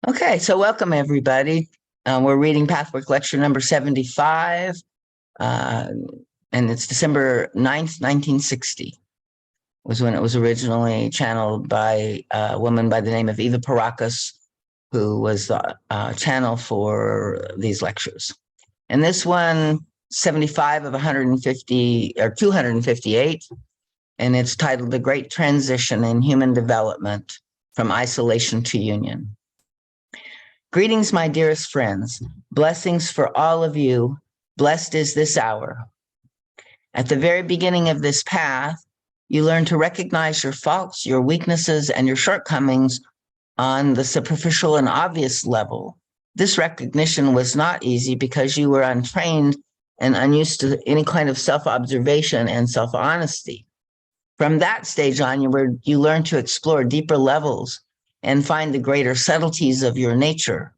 Okay, so welcome everybody. We're reading Pathwork Lecture number 75, and it's December 9th, 1960, was when it was originally channeled by a woman by the name of Eva Paracas, who was the channel for these lectures. And this one, 75 of 150, or 258, and it's titled The Great Transition in Human Development from Isolation to Union. Greetings, my dearest friends. Blessings for all of you. Blessed is this hour. At the very beginning of this path, you learn to recognize your faults, your weaknesses, and your shortcomings on the superficial and obvious level. This recognition was not easy because you were untrained and unused to any kind of self-observation and self-honesty. From that stage on, you learn to explore deeper levels and find the greater subtleties of your nature.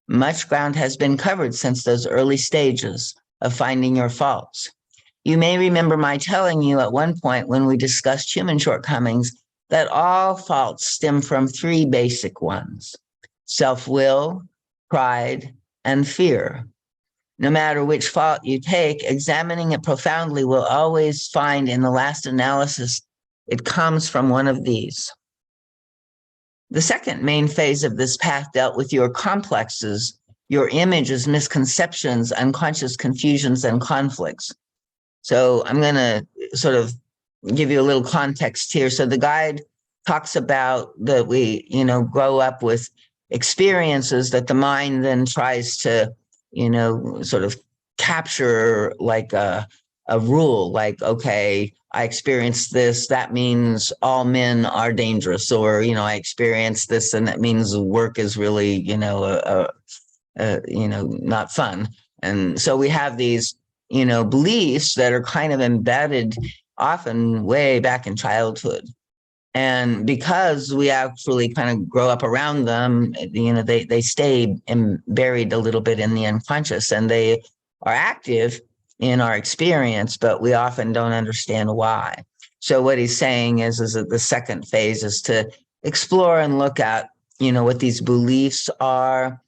Much ground has been covered since those early stages of finding your faults. You may remember my telling you at one point when we discussed human shortcomings that all faults stem from three basic ones: self-will, pride, and fear. No matter which fault you take, examining it profoundly will always find in the last analysis it comes from one of these. The second main phase of this path dealt with your complexes, your images, misconceptions, unconscious confusions, and conflicts. So I'm going to sort of give you a little context here. So the guide talks about that we, grow up with experiences that the mind then tries to, sort of capture like a rule, like, okay, I experienced this, that means all men are dangerous, or, I experienced this and that means work is really, not fun. And so we have these, beliefs that are kind of embedded often way back in childhood. And because we actually kind of grow up around them, they stay buried a little bit in the unconscious, and they are active in our experience, but we often don't understand why. So what he's saying is that the second phase is to explore and look at, what these beliefs are,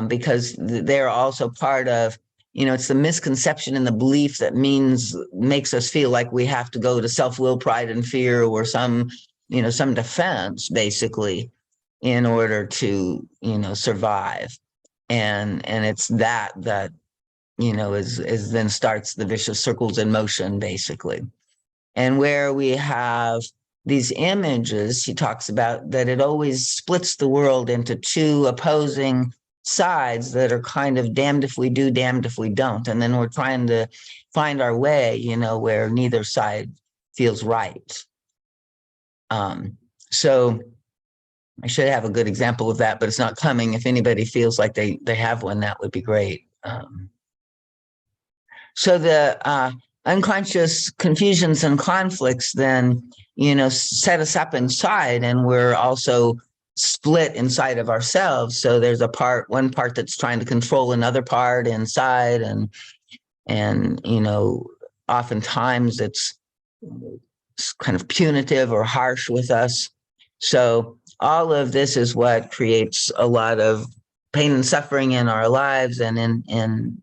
because they're also part of, it's the misconception and the belief that makes us feel like we have to go to self-will, pride, and fear, or some defense, basically, in order to, survive. And it's that is then starts the vicious circles in motion, basically. And where we have these images, he talks about that it always splits the world into two opposing sides that are kind of damned if we do, damned if we don't. And then we're trying to find our way, where neither side feels right. So I should have a good example of that, but it's not coming. If anybody feels like they have one, that would be great. So the unconscious confusions and conflicts then, set us up inside, and we're also split inside of ourselves. So there's one part that's trying to control another part inside, and oftentimes it's kind of punitive or harsh with us. So all of this is what creates a lot of pain and suffering in our lives and in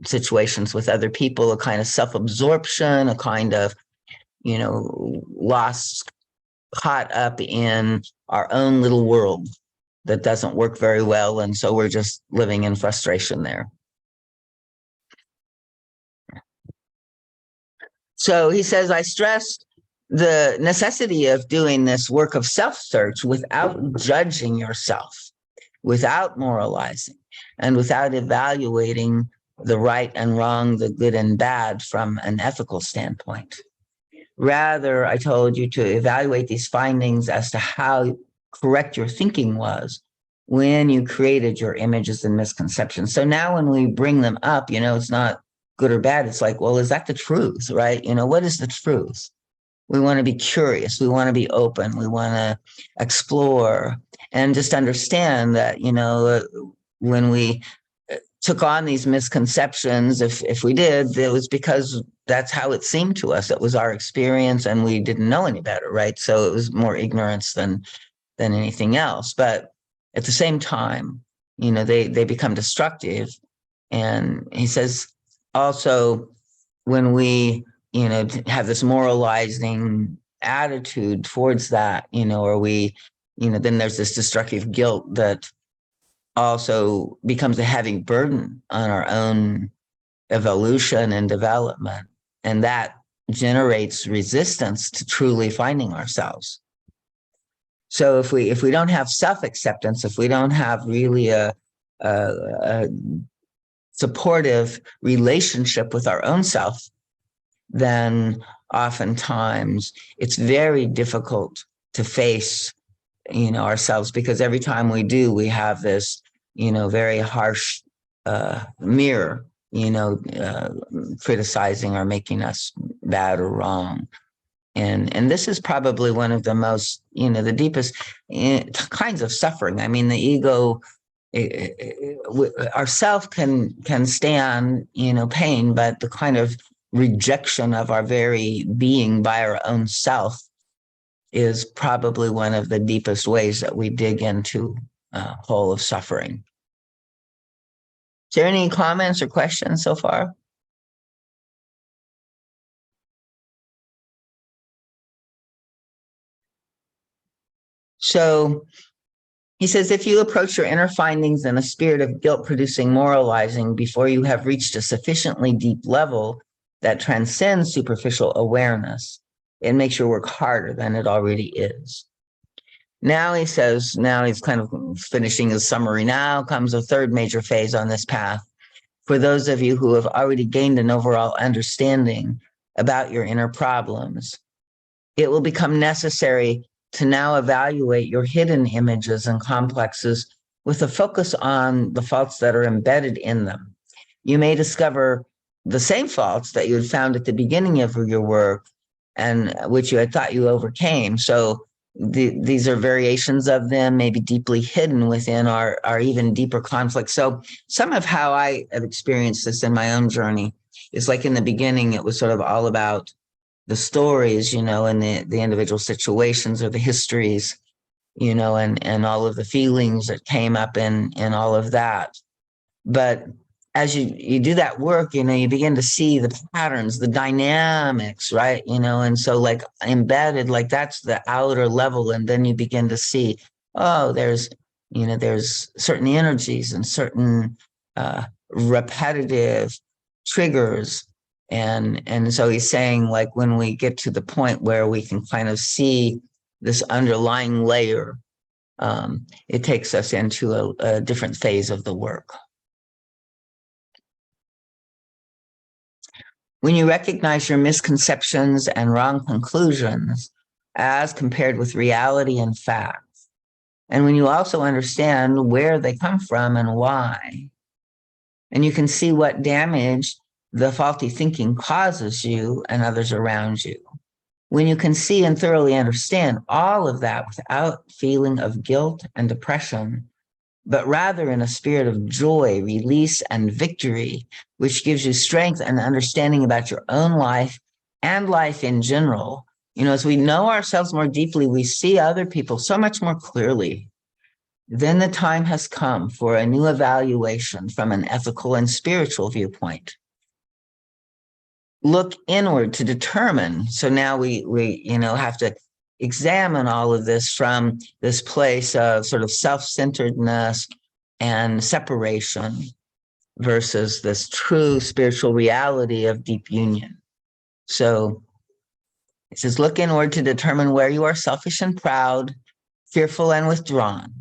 situations with other people, a kind of self-absorption, a kind of, lost, caught up in our own little world that doesn't work very well. And so we're just living in frustration there. So he says, I stressed the necessity of doing this work of self-search without judging yourself, without moralizing, and without evaluating the right and wrong, the good and bad from an ethical standpoint. Rather, I told you to evaluate these findings as to how correct your thinking was when you created your images and misconceptions. So now when we bring them up, it's not good or bad. It's like, well, is that the truth, right? What is the truth? We want to be curious. We want to be open. We want to explore and just understand that, when we took on these misconceptions, if we did, it was because that's how it seemed to us. It was our experience, and we didn't know any better, right? So it was more ignorance than anything else. But at the same time, they become destructive. And he says also, when we, have this moralizing attitude towards that, or we, then there's this destructive guilt that also becomes a heavy burden on our own evolution and development. And that generates resistance to truly finding ourselves. So if we don't have self-acceptance, if we don't have really a supportive relationship with our own self, then oftentimes it's very difficult to face, ourselves, because every time we do, we have this, very harsh mirror, criticizing or making us bad or wrong. And this is probably one of the most, the deepest kinds of suffering. I mean, the ego, ourself can stand, pain, but the kind of rejection of our very being by our own self is probably one of the deepest ways that we dig into a hole of suffering. Is there any comments or questions so far? So he says, if you approach your inner findings in a spirit of guilt-producing moralizing before you have reached a sufficiently deep level that transcends superficial awareness, it makes your work harder than it already is. Now he says, now he's kind of finishing his summary. Now comes a third major phase on this path. For those of you who have already gained an overall understanding about your inner problems, it will become necessary to now evaluate your hidden images and complexes with a focus on the faults that are embedded in them. You may discover the same faults that you had found at the beginning of your work and which you had thought you overcame. So these are variations of them, maybe deeply hidden within our even deeper conflicts. So some of how I have experienced this in my own journey is like in the beginning, it was sort of all about the stories, and the individual situations or the histories, and all of the feelings that came up in all of that. But as you do that work, you begin to see the patterns, the dynamics, right? And so like embedded, like that's the outer level. And then you begin to see, oh, there's certain energies and certain repetitive triggers. And so he's saying, like, when we get to the point where we can kind of see this underlying layer, it takes us into a different phase of the work. When you recognize your misconceptions and wrong conclusions as compared with reality and facts, and when you also understand where they come from and why, and you can see what damage the faulty thinking causes you and others around you, when you can see and thoroughly understand all of that without feeling of guilt and depression, but rather in a spirit of joy, release, and victory, which gives you strength and understanding about your own life and life in general. As we know ourselves more deeply, we see other people so much more clearly. Then the time has come for a new evaluation from an ethical and spiritual viewpoint. Look inward to determine. So now we have to examine all of this from this place of sort of self-centeredness and separation versus this true spiritual reality of deep union. So it says, look inward to determine where you are selfish and proud, fearful and withdrawn.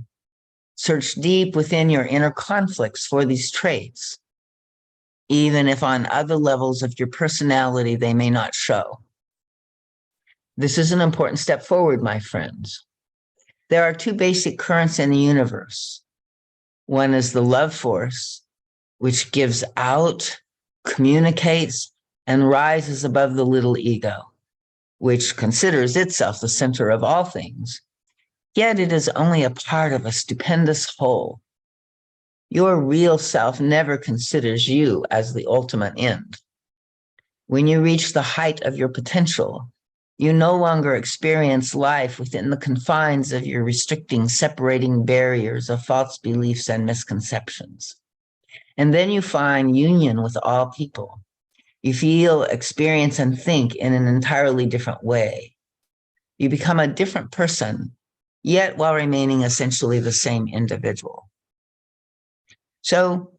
Search deep within your inner conflicts for these traits, even if on other levels of your personality they may not show. This is an important step forward, my friends. There are two basic currents in the universe. One is the love force, which gives out, communicates, and rises above the little ego, which considers itself the center of all things. Yet it is only a part of a stupendous whole. Your real self never considers you as the ultimate end. When you reach the height of your potential, You no longer experience life within the confines of your restricting, separating barriers of false beliefs and misconceptions. And then you find union with all people. You feel, experience, and think in an entirely different way. You become a different person, yet while remaining essentially the same individual. So,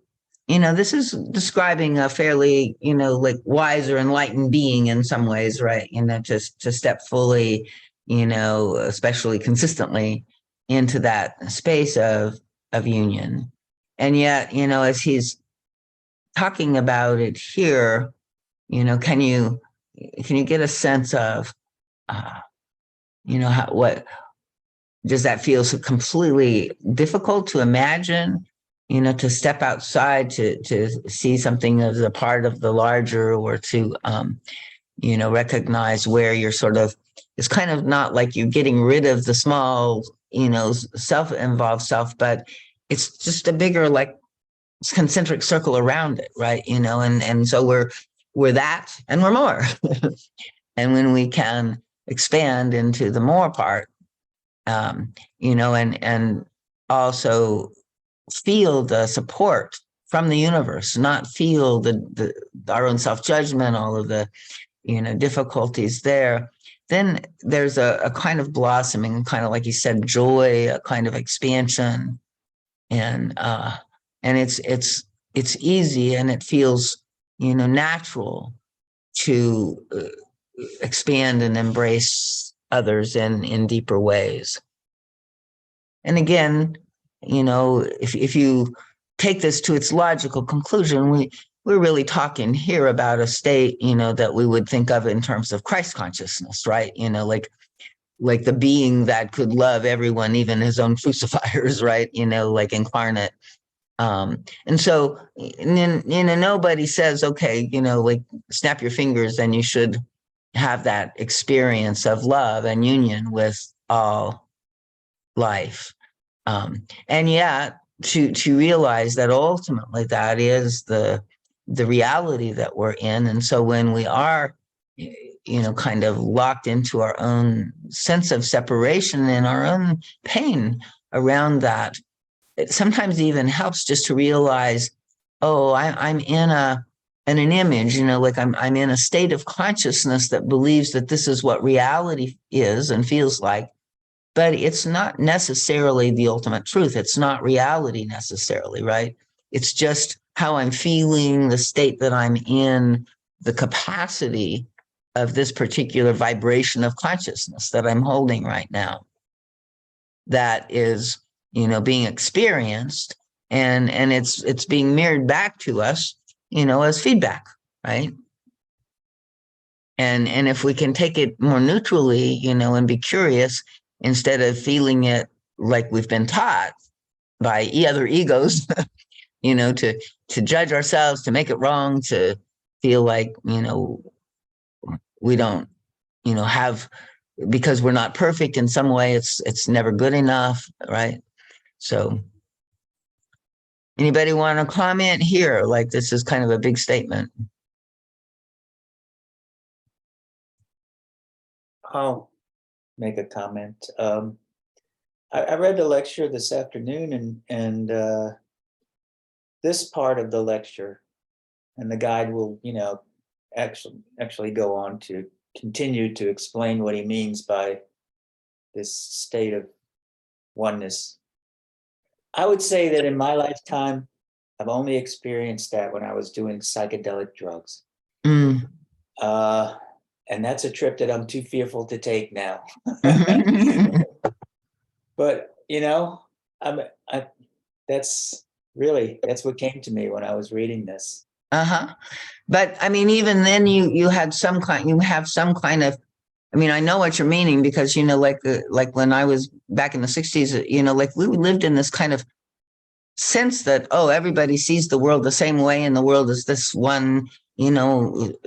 this is describing a fairly, like wise or enlightened being in some ways, right? Just to step fully, especially consistently into that space of union. And yet, as he's talking about it here, can you get a sense of, what does that feel so completely difficult to imagine? To step outside to see something as a part of the larger, or to recognize where you're sort of, it's kind of not like you're getting rid of the small, self-involved self, but it's just a bigger, like, concentric circle around it, right? And so we're that, and we're more. And when we can expand into the more part, and also feel the support from the universe, not feel our own self-judgment, all of the, difficulties there, then there's a kind of blossoming, kind of like you said, joy, a kind of expansion. And it's easy, and it feels, natural to expand and embrace others in deeper ways. And again, if you take this to its logical conclusion, we're really talking here about a state, that we would think of in terms of Christ consciousness, right? Like the being that could love everyone, even his own crucifiers, right? Like incarnate. And so, and then, nobody says, okay, like snap your fingers and you should have that experience of love and union with all life. And yet to realize that ultimately that is the reality that we're in. And so when we are, kind of locked into our own sense of separation and our own pain around that, it sometimes even helps just to realize, oh, I'm in an image, like I'm in a state of consciousness that believes that this is what reality is and feels like, but it's not necessarily the ultimate truth. It's not reality necessarily, right? It's just how I'm feeling, the state that I'm in, the capacity of this particular vibration of consciousness that I'm holding right now, that is, being experienced, and it's being mirrored back to us, as feedback, right? And if we can take it more neutrally, and be curious, instead of feeling it like we've been taught by other egos, to judge ourselves, to make it wrong, to feel like, we don't, have, because we're not perfect in some way, it's never good enough, right? So anybody want to comment here? Like, this is kind of a big statement. I'll make a comment. I read the lecture this afternoon, and this part of the lecture, and the guide will, actually go on to continue to explain what he means by this state of oneness. I would say that in my lifetime, I've only experienced that when I was doing psychedelic drugs. Mm. And that's a trip that I'm too fearful to take now. But, that's what came to me when I was reading this. Uh-huh. But I mean, even then you have some kind of, I mean, I know what you're meaning, because, like when I was back in the 60s, like we lived in this kind of sense that, oh, everybody sees the world the same way, and the world is this one,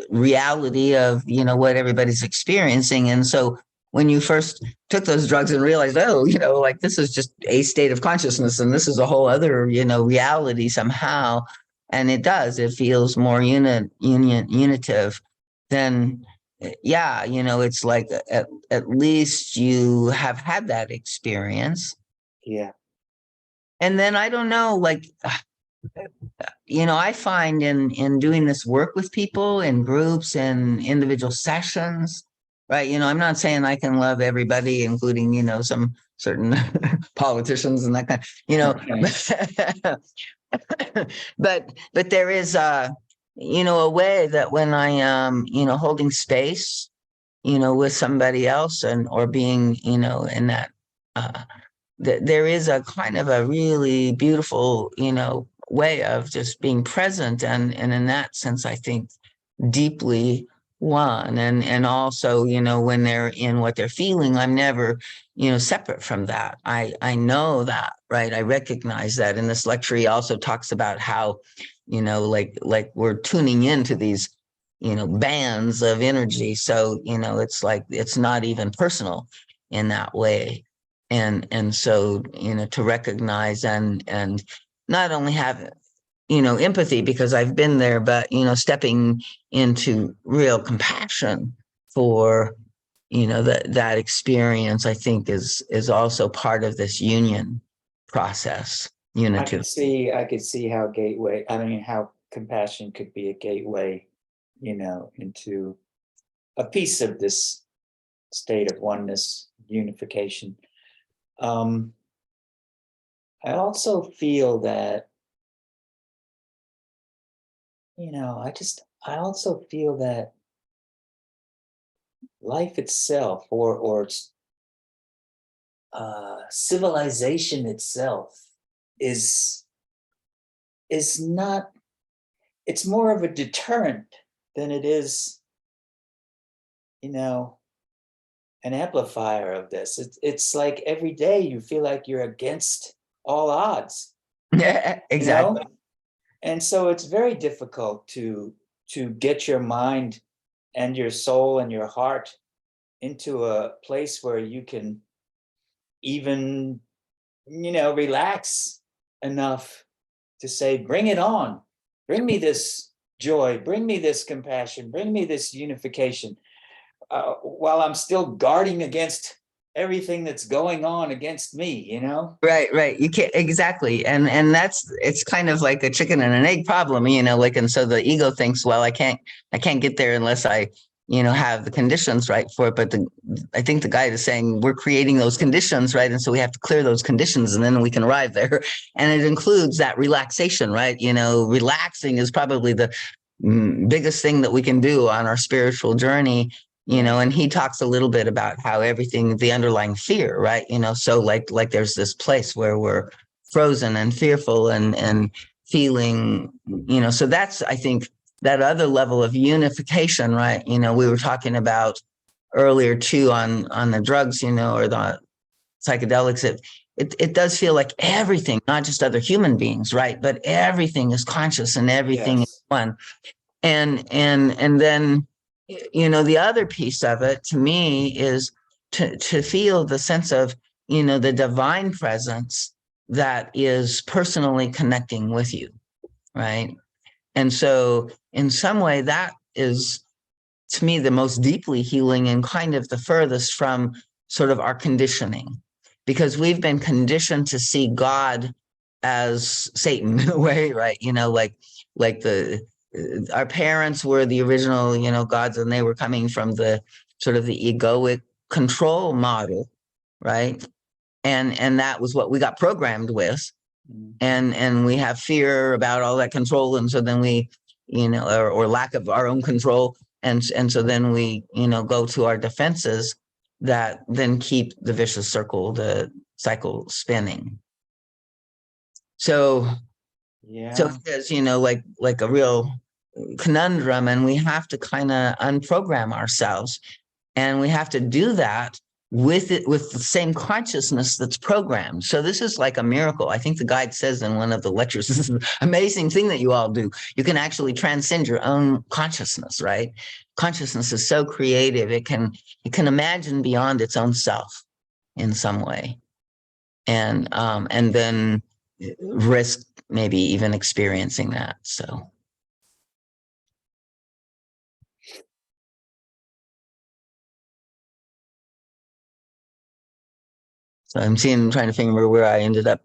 reality of, what everybody's experiencing. And so when you first took those drugs and realized, oh, like this is just a state of consciousness, and this is a whole other, reality somehow, and it feels more unitive, then yeah, it's like at least you have had that experience. Yeah. And then I don't know, like, I find in doing this work with people in groups and individual sessions, right? I'm not saying I can love everybody, including, some certain politicians and that kind, but there is a way that when I am, holding space, with somebody else and or being, in that uh there is a kind of a really beautiful, way of just being present and in that sense, I think deeply one. And also, when they're in what they're feeling, I'm never, separate from that. I know that, right? I recognize that. And this lecture, he also talks about how, like we're tuning into these, bands of energy. So, it's like it's not even personal in that way. And so, to recognize and not only have, empathy because I've been there, but, stepping into real compassion for, that experience, I think is also part of this union process, unity. I could see how how compassion could be a gateway, into a piece of this state of oneness, unification. I also feel that, I also feel that life itself or civilization itself is not, it's more of a deterrent than it is, an amplifier of this. It's like every day you feel like you're against all odds, Yeah, exactly. and so it's very difficult to get your mind and your soul and your heart into a place where you can even, relax enough to say, bring it on, bring me this joy, bring me this compassion, bring me this unification, while I'm still guarding against everything that's going on against me. Right. You can't exactly. And that's it's kind of like a chicken and an egg problem, like and so the ego thinks, well, I can't get there unless I, have the conditions right for it. But I think the guide is saying we're creating those conditions, right? And so we have to clear those conditions and then we can arrive there. And it includes that relaxation, right? Relaxing is probably the biggest thing that we can do on our spiritual journey. And he talks a little bit about how everything, the underlying fear, right? So like there's this place where we're frozen and fearful and feeling, so that's, I think, that other level of unification, right? We were talking about earlier too on the drugs, or the psychedelics. It does feel like everything, not just other human beings, right? But everything is conscious and everything is Yes. one. And then the other piece of it to me is to feel the sense of the divine presence that is personally connecting with you, right? And so in some way that is to me the most deeply healing and kind of the furthest from sort of our conditioning, because we've been conditioned to see God as Satan in a way, right? Like the our parents were the original, gods, and they were coming from the sort of the egoic control model, right? And that was what we got programmed with, and we have fear about all that control, and so then we, or lack of our own control, and so then we, go to our defenses that then keep the vicious circle, the cycle spinning. So Yeah. it is, like a real conundrum, and we have to kind of unprogram ourselves, and we have to do that with the same consciousness that's programmed. So this is like a miracle. I think the guide says in one of the lectures, this is an amazing thing that you all do. You can actually transcend your own consciousness, right? Consciousness is so creative. It can imagine beyond its own self in some way. And then risk maybe even experiencing that. So So I'm trying to figure where I ended up.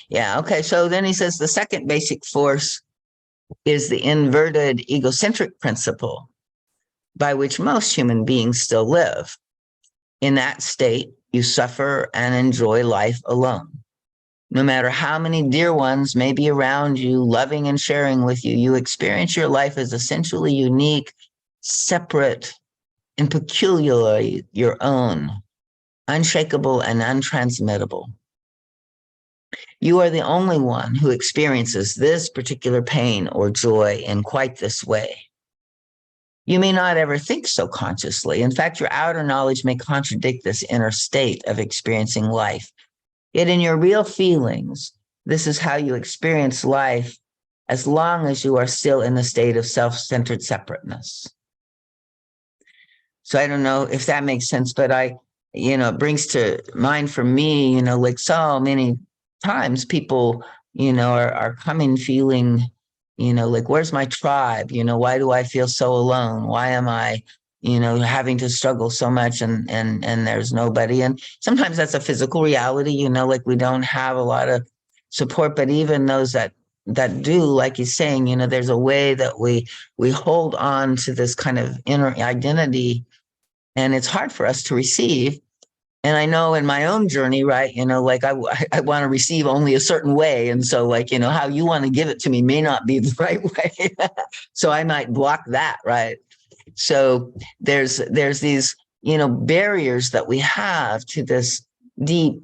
Yeah, okay. So then he says the second basic force is the inverted egocentric principle by which most human beings still live. In that state, you suffer and enjoy life alone. No matter how many dear ones may be around you, loving and sharing with you, you experience your life as essentially unique, separate, and peculiarly your own, unshakable and untransmittable. You are the only one who experiences this particular pain or joy in quite this way. You may not ever think so consciously. In fact, your outer knowledge may contradict this inner state of experiencing life. Yet in your real feelings, this is how you experience life as long as you are still in the state of self-centered separateness. So I don't know if that makes sense, but it brings to mind for me, like so many times people, are coming feeling, like, where's my tribe? Why do I feel so alone? Why am I, having to struggle so much and there's nobody? And sometimes that's a physical reality, like we don't have a lot of support, but even those that do, like he's saying, there's a way that we hold on to this kind of inner identity, and it's hard for us to receive. And I know in my own journey, right, like I want to receive only a certain way. And so like, how you want to give it to me may not be the right way. So I might block that, right? So there's these, barriers that we have to this deep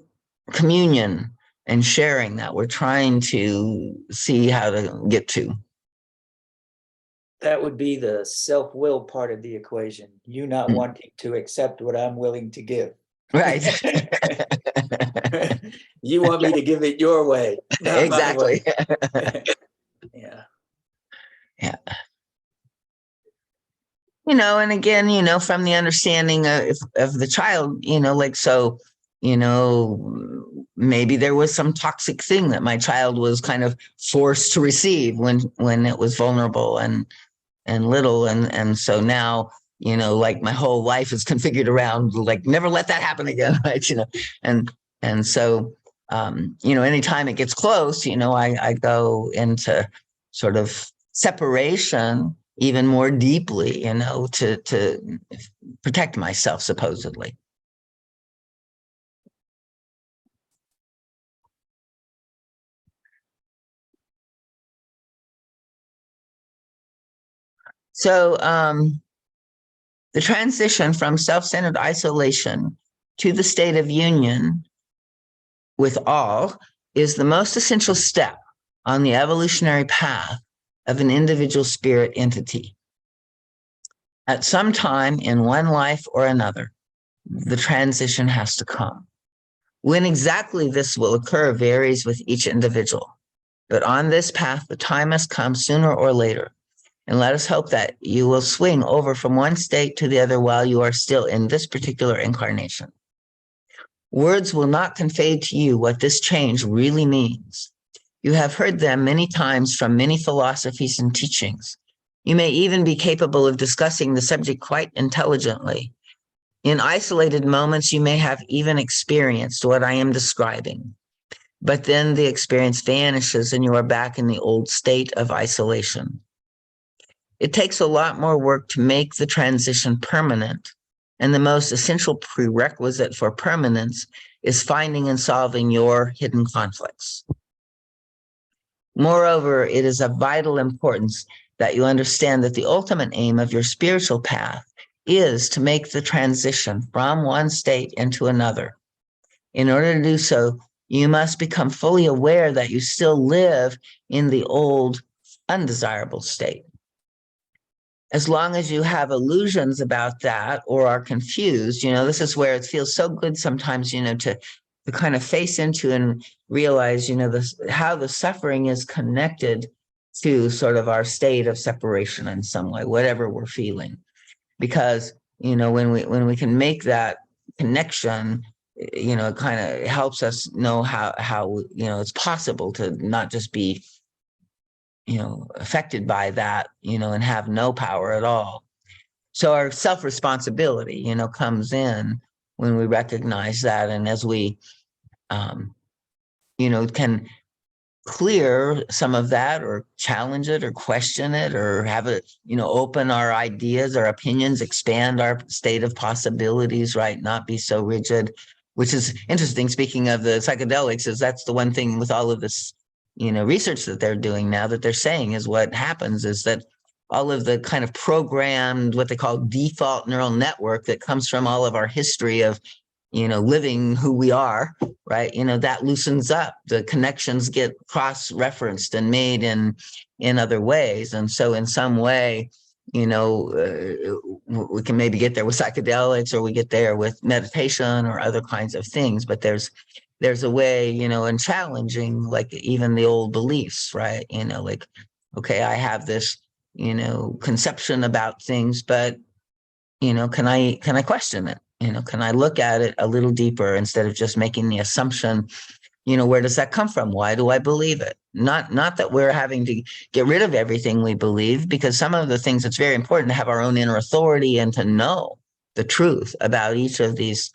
communion and sharing that we're trying to see how to get to. That would be the self-will part of the equation. You not wanting to accept what I'm willing to give. Right. You want me to give it your way, not Exactly. my way. Yeah. Yeah. And again, from the understanding of the child, like, so, maybe there was some toxic thing that my child was kind of forced to receive when it was vulnerable and little. And so now, like my whole life is configured around like, never let that happen again. Right. And so, anytime it gets close, I go into sort of separation even more deeply, to protect myself, supposedly. So, the transition from self-centered isolation to the state of union with all is the most essential step on the evolutionary path of an individual spirit entity. At some time in one life or another, the transition has to come. When exactly this will occur varies with each individual, but on this path, the time must come sooner or later. And let us hope that you will swing over from one state to the other while you are still in this particular incarnation. Words will not convey to you what this change really means. You have heard them many times from many philosophies and teachings. You may even be capable of discussing the subject quite intelligently. In isolated moments, you may have even experienced what I am describing. But then the experience vanishes and you are back in the old state of isolation. It takes a lot more work to make the transition permanent, and the most essential prerequisite for permanence is finding and solving your hidden conflicts. Moreover, it is of vital importance that you understand that the ultimate aim of your spiritual path is to make the transition from one state into another. In order to do so, you must become fully aware that you still live in the old, undesirable state. As long as you have illusions about that or are confused, this is where it feels so good sometimes, to kind of face into and realize, how the suffering is connected to sort of our state of separation in some way, whatever we're feeling. Because, when we can make that connection, it kind of helps us know how it's possible to not just be affected by that, and have no power at all. So our self-responsibility, comes in when we recognize that. And as we, can clear some of that or challenge it or question it or have it, open our ideas, our opinions, expand our state of possibilities, right? Not be so rigid, which is interesting. Speaking of the psychedelics, is that's the one thing with all of this, research that they're doing now that they're saying is what happens is that all of the kind of programmed, what they call default neural network that comes from all of our history of living who we are, right? That loosens up. The connections get cross-referenced and made in other ways. And so in some way, we can maybe get there with psychedelics or we get there with meditation or other kinds of things, but there's a way, in challenging, like even the old beliefs, right? Like, okay, I have this, conception about things, but can I question it? Can I look at it a little deeper instead of just making the assumption, where does that come from? Why do I believe it? Not that we're having to get rid of everything we believe, because some of the things, it's very important to have our own inner authority and to know the truth about each of these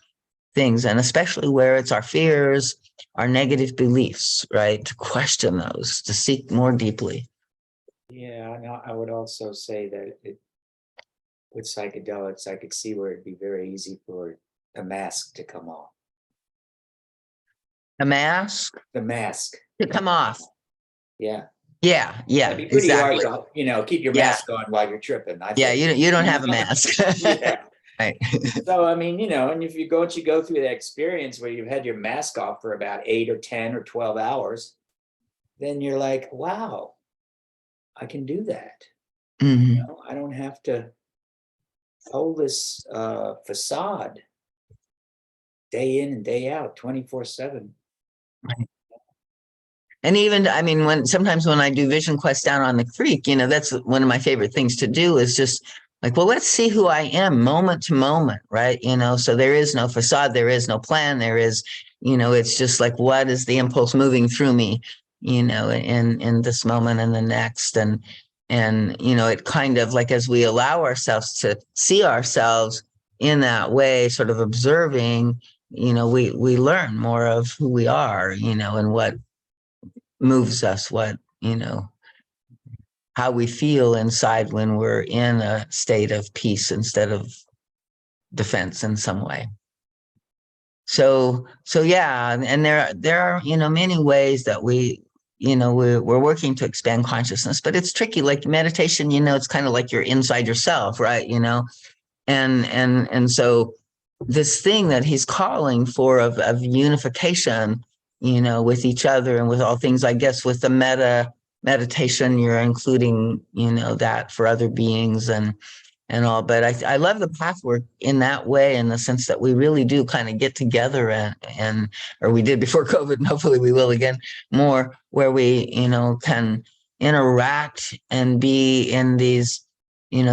things, and especially where it's our fears, our negative beliefs, right? To question those, to seek more deeply. Yeah, and I would also say that with psychedelics, I could see where it'd be very easy for the mask to come off. The mask The mask. to come off. Yeah. Yeah, It'd be pretty exactly. hard to, keep your Yeah. mask on while you're tripping. I Yeah, think. you don't have a mask. Yeah. Right. So, I mean, and if you go through that experience where you've had your mask off for about 8 or 10 or 12 hours, then you're like, wow, I can do that. Mhm. I don't have to hold this facade day in and day out, 24/7. Right. And even, I mean, sometimes when I do vision quests down on the creek, that's one of my favorite things to do is just like, well, let's see who I am moment to moment, right? So there is no facade, there is no plan, there is, it's just like, what is the impulse moving through me, in this moment and the next. And it kind of like, as we allow ourselves to see ourselves in that way, sort of observing, we learn more of who we are, and what moves us, what, how we feel inside when we're in a state of peace instead of defense in some way. So yeah, and there are, many ways that we're working to expand consciousness, but it's tricky. Like meditation, it's kind of like you're inside yourself, right? And so this thing that he's calling for of unification, with each other and with all things, I guess with the meditation, you're including, that for other beings and all. But I love the pathwork in that way, in the sense that we really do kind of get together and or we did before COVID, and hopefully we will again more, where we, can interact and be in these,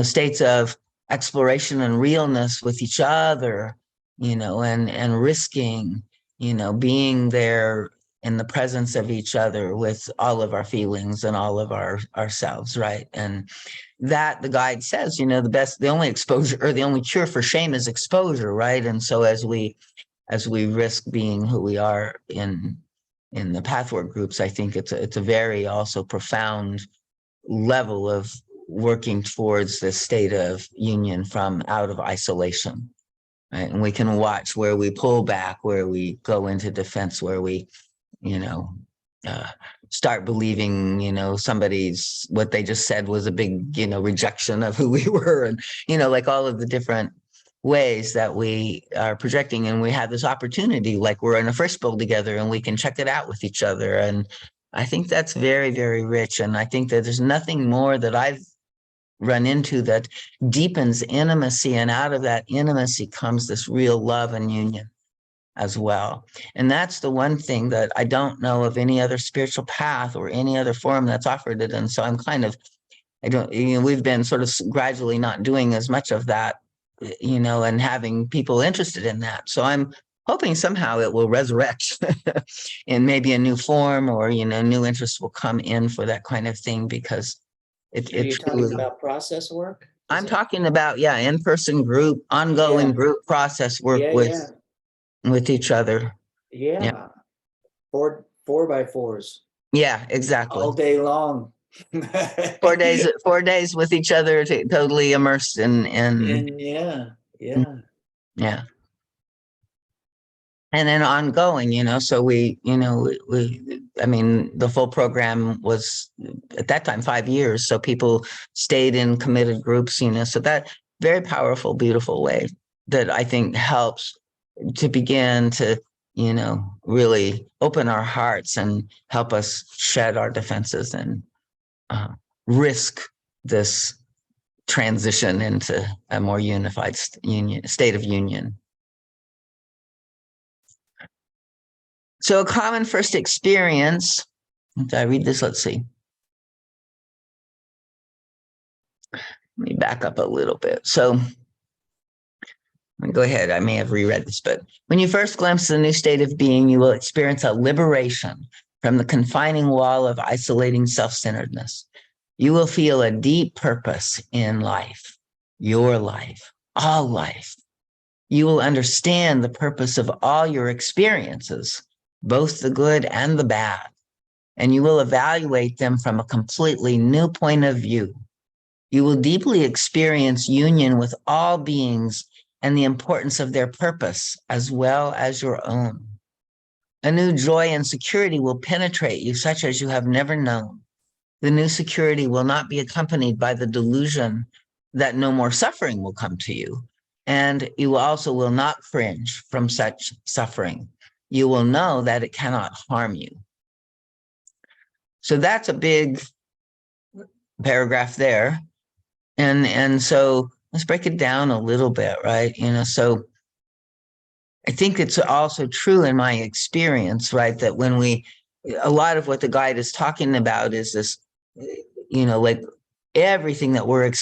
states of exploration and realness with each other, and risking, being there in the presence of each other with all of our feelings and all of ourselves, right? And that the guide says, the only exposure or the only cure for shame is exposure, right? And so as we risk being who we are in the pathwork groups, I think it's a very also profound level of working towards this state of union from out of isolation, right? And we can watch where we pull back, where we go into defense, where we, uh, start believing, somebody's, what they just said was a big, rejection of who we were. And, like all of the different ways that we are projecting. And we have this opportunity, like we're in a fishbowl together and we can check it out with each other. And I think that's very, very rich. And I think that there's nothing more that I've run into that deepens intimacy. And out of that intimacy comes this real love and union as well. And that's the one thing that I don't know of any other spiritual path or any other form that's offered it. And so I'm kind of, we've been sort of gradually not doing as much of that, and having people interested in that. So I'm hoping somehow it will resurrect in maybe a new form, or, new interest will come in for that kind of thing, because You're talking about process work? I'm talking about, in-person group, ongoing group process work Yeah, with each other. yeah. four by fours Yeah, exactly. all day long. 4 days with each other, totally immersed in And yeah. yeah. And then ongoing, so I mean, the full program was at that time 5 years. So people stayed in committed groups, so that very powerful, beautiful way that I think helps to begin to, really open our hearts and help us shed our defenses and risk this transition into a more unified state of union. So a common first experience, did I read this? Let's see. Let me back up a little bit. So go ahead. I may have reread this, but when you first glimpse the new state of being, you will experience a liberation from the confining wall of isolating self-centeredness. You will feel a deep purpose in life, your life, all life. You will understand the purpose of all your experiences, both the good and the bad, and you will evaluate them from a completely new point of view. You will deeply experience union with all beings and the importance of their purpose as well as your own. A new joy and security will penetrate you such as you have never known. The new security will not be accompanied by the delusion that no more suffering will come to you. And you also will not cringe from such suffering. You will know that it cannot harm you. So that's a big paragraph there. And so let's break it down a little bit, right? So I think it's also true in my experience, right, that when a lot of what the guide is talking about is this, like everything that we're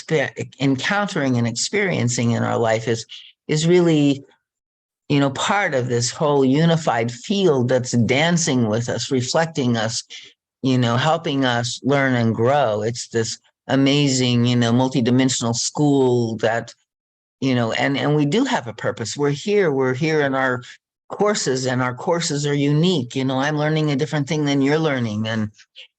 encountering and experiencing in our life is really, part of this whole unified field that's dancing with us, reflecting us, helping us learn and grow. It's this amazing, multidimensional school that, and we do have a purpose. We're here in our courses, and our courses are unique. I'm learning a different thing than you're learning. And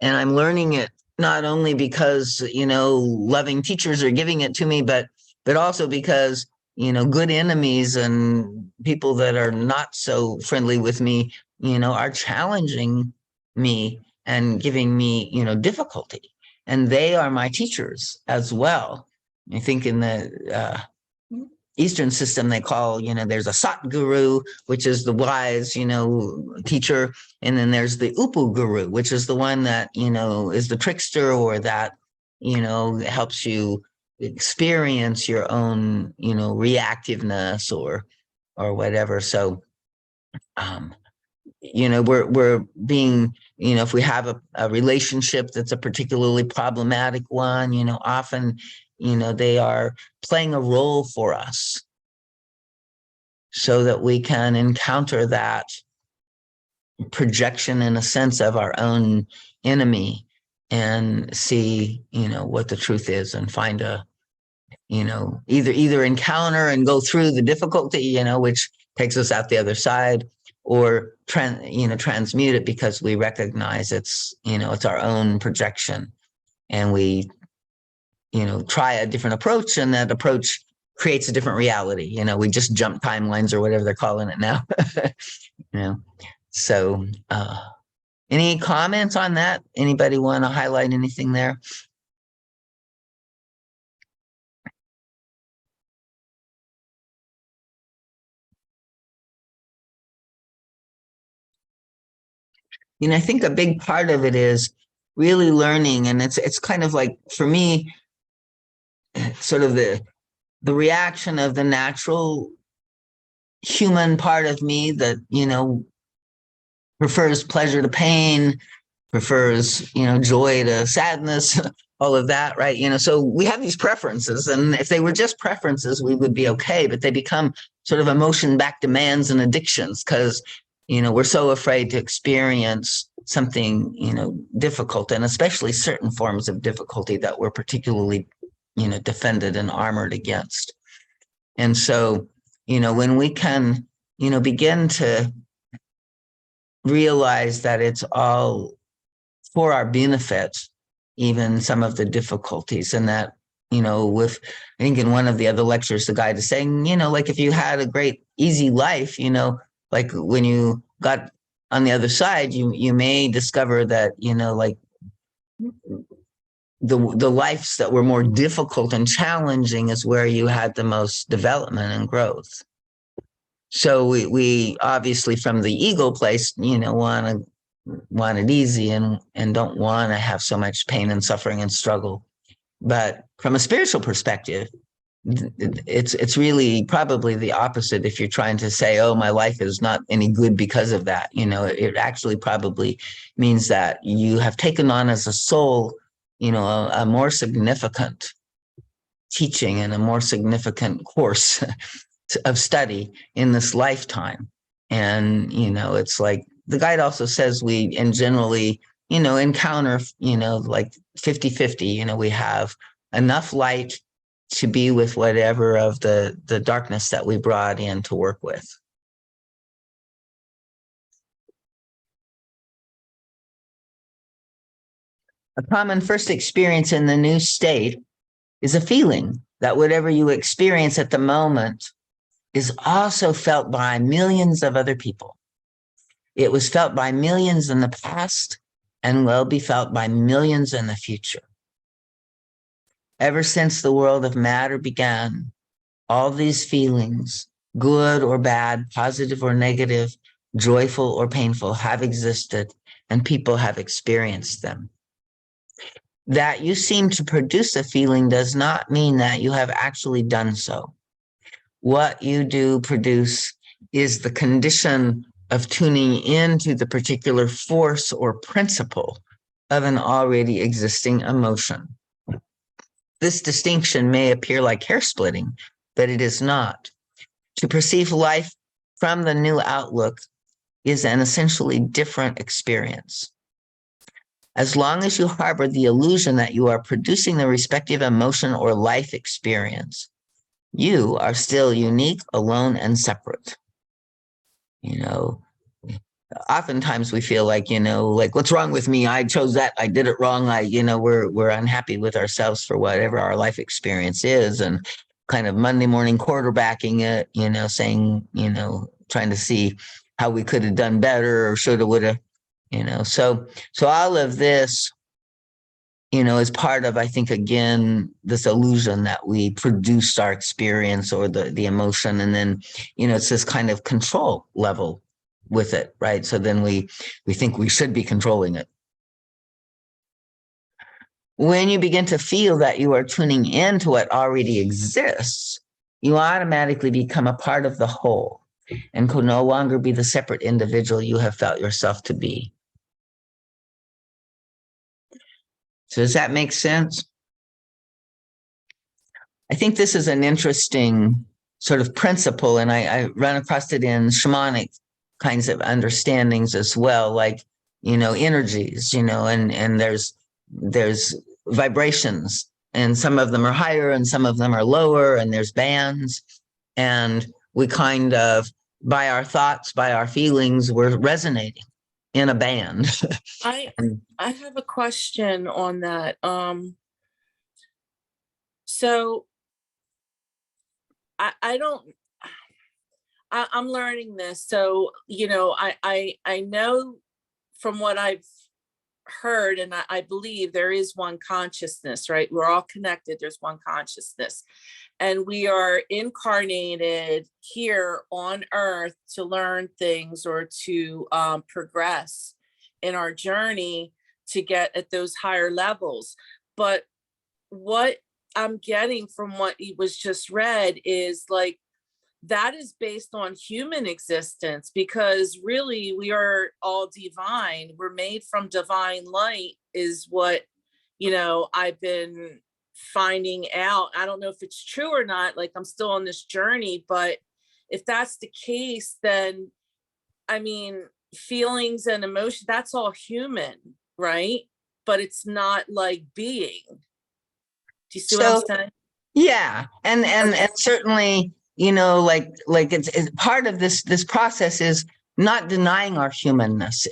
I'm learning it not only because, loving teachers are giving it to me, but also because, good enemies and people that are not so friendly with me, are challenging me and giving me, difficulty. And they are my teachers as well. I think in the Eastern system, they call, there's a Sat Guru, which is the wise, teacher. And then there's the Upu Guru, which is the one that, is the trickster, or that, helps you experience your own, reactiveness or whatever. So, we're being, if we have a relationship that's a particularly problematic one, often, they are playing a role for us so that we can encounter that projection, in a sense, of our own enemy and see, what the truth is, and find a, either encounter and go through the difficulty, which takes us out the other side, or transmute it because we recognize it's our own projection, and we try a different approach, and that approach creates a different reality. We just jump timelines or whatever they're calling it now. So any comments on that? Anybody want to highlight anything there? I think a big part of it is really learning, and it's kind of like, for me, sort of the reaction of the natural human part of me that, prefers pleasure to pain, prefers, joy to sadness, all of that, right? So we have these preferences, and if they were just preferences, we would be okay, but they become sort of emotion-backed demands and addictions because, we're so afraid to experience something, difficult, and especially certain forms of difficulty that we're particularly, defended and armored against. And so, when we can, begin to realize that it's all for our benefit, even some of the difficulties. And that, with, I think in one of the other lectures, the guide is saying, like if you had a great, easy life, like when you got on the other side, you may discover that, like the lives that were more difficult and challenging is where you had the most development and growth. So we obviously from the ego place, want it easy and don't want to have so much pain and suffering and struggle. But from a spiritual perspective, it's really probably the opposite. If you're trying to say, oh, my life is not any good because of that, it actually probably means that you have taken on as a soul, a more significant teaching and a more significant course of study in this lifetime. And, it's like the guide also says we and generally, encounter, like 50-50, we have enough light to be with whatever of the darkness that we brought in to work with. A common first experience in the new state is a feeling that whatever you experience at the moment is also felt by millions of other people. It was felt by millions in the past and will be felt by millions in the future. Ever since the world of matter began, all these feelings, good or bad, positive or negative, joyful or painful, have existed and people have experienced them. That you seem to produce a feeling does not mean that you have actually done so. What you do produce is the condition of tuning into the particular force or principle of an already existing emotion. This distinction may appear like hair splitting, but it is not. To perceive life from the new outlook is an essentially different experience. As long as you harbor the illusion that you are producing the respective emotion or life experience, you are still unique, alone, and separate. Oftentimes we feel like, like, what's wrong with me? I chose that. I did it wrong. We're unhappy with ourselves for whatever our life experience is, and kind of Monday morning quarterbacking it, saying, trying to see how we could have done better or shoulda, woulda, so all of this, is part of, I think, again, this illusion that we produced our experience or the emotion. And then, it's this kind of control level with it, right? So then we think we should be controlling it. When you begin to feel that you are tuning into what already exists, you automatically become a part of the whole and could no longer be the separate individual you have felt yourself to be. So does that make sense? I think this is an interesting sort of principle, and I run across it in shamanic kinds of understandings as well, like, energies, and there's vibrations, and some of them are higher and some of them are lower, and there's bands, and we kind of, by our thoughts, by our feelings, we're resonating in a band. I have a question on that. So I don't. I'm learning this. So I know from what I've heard, and I believe there is one consciousness, right? We're all connected. There's one consciousness, and we are incarnated here on Earth to learn things or to progress in our journey to get at those higher levels. But what I'm getting from what was just read is like, that is based on human existence, because really we are all divine. We're made from divine light is what, I've been finding out. I don't know if it's true or not, like I'm still on this journey, but if that's the case, then I mean, feelings and emotion, that's all human, right? But it's not like being. Do you see what I'm saying? Yeah. And certainly, like it's part of this process is not denying our humanness.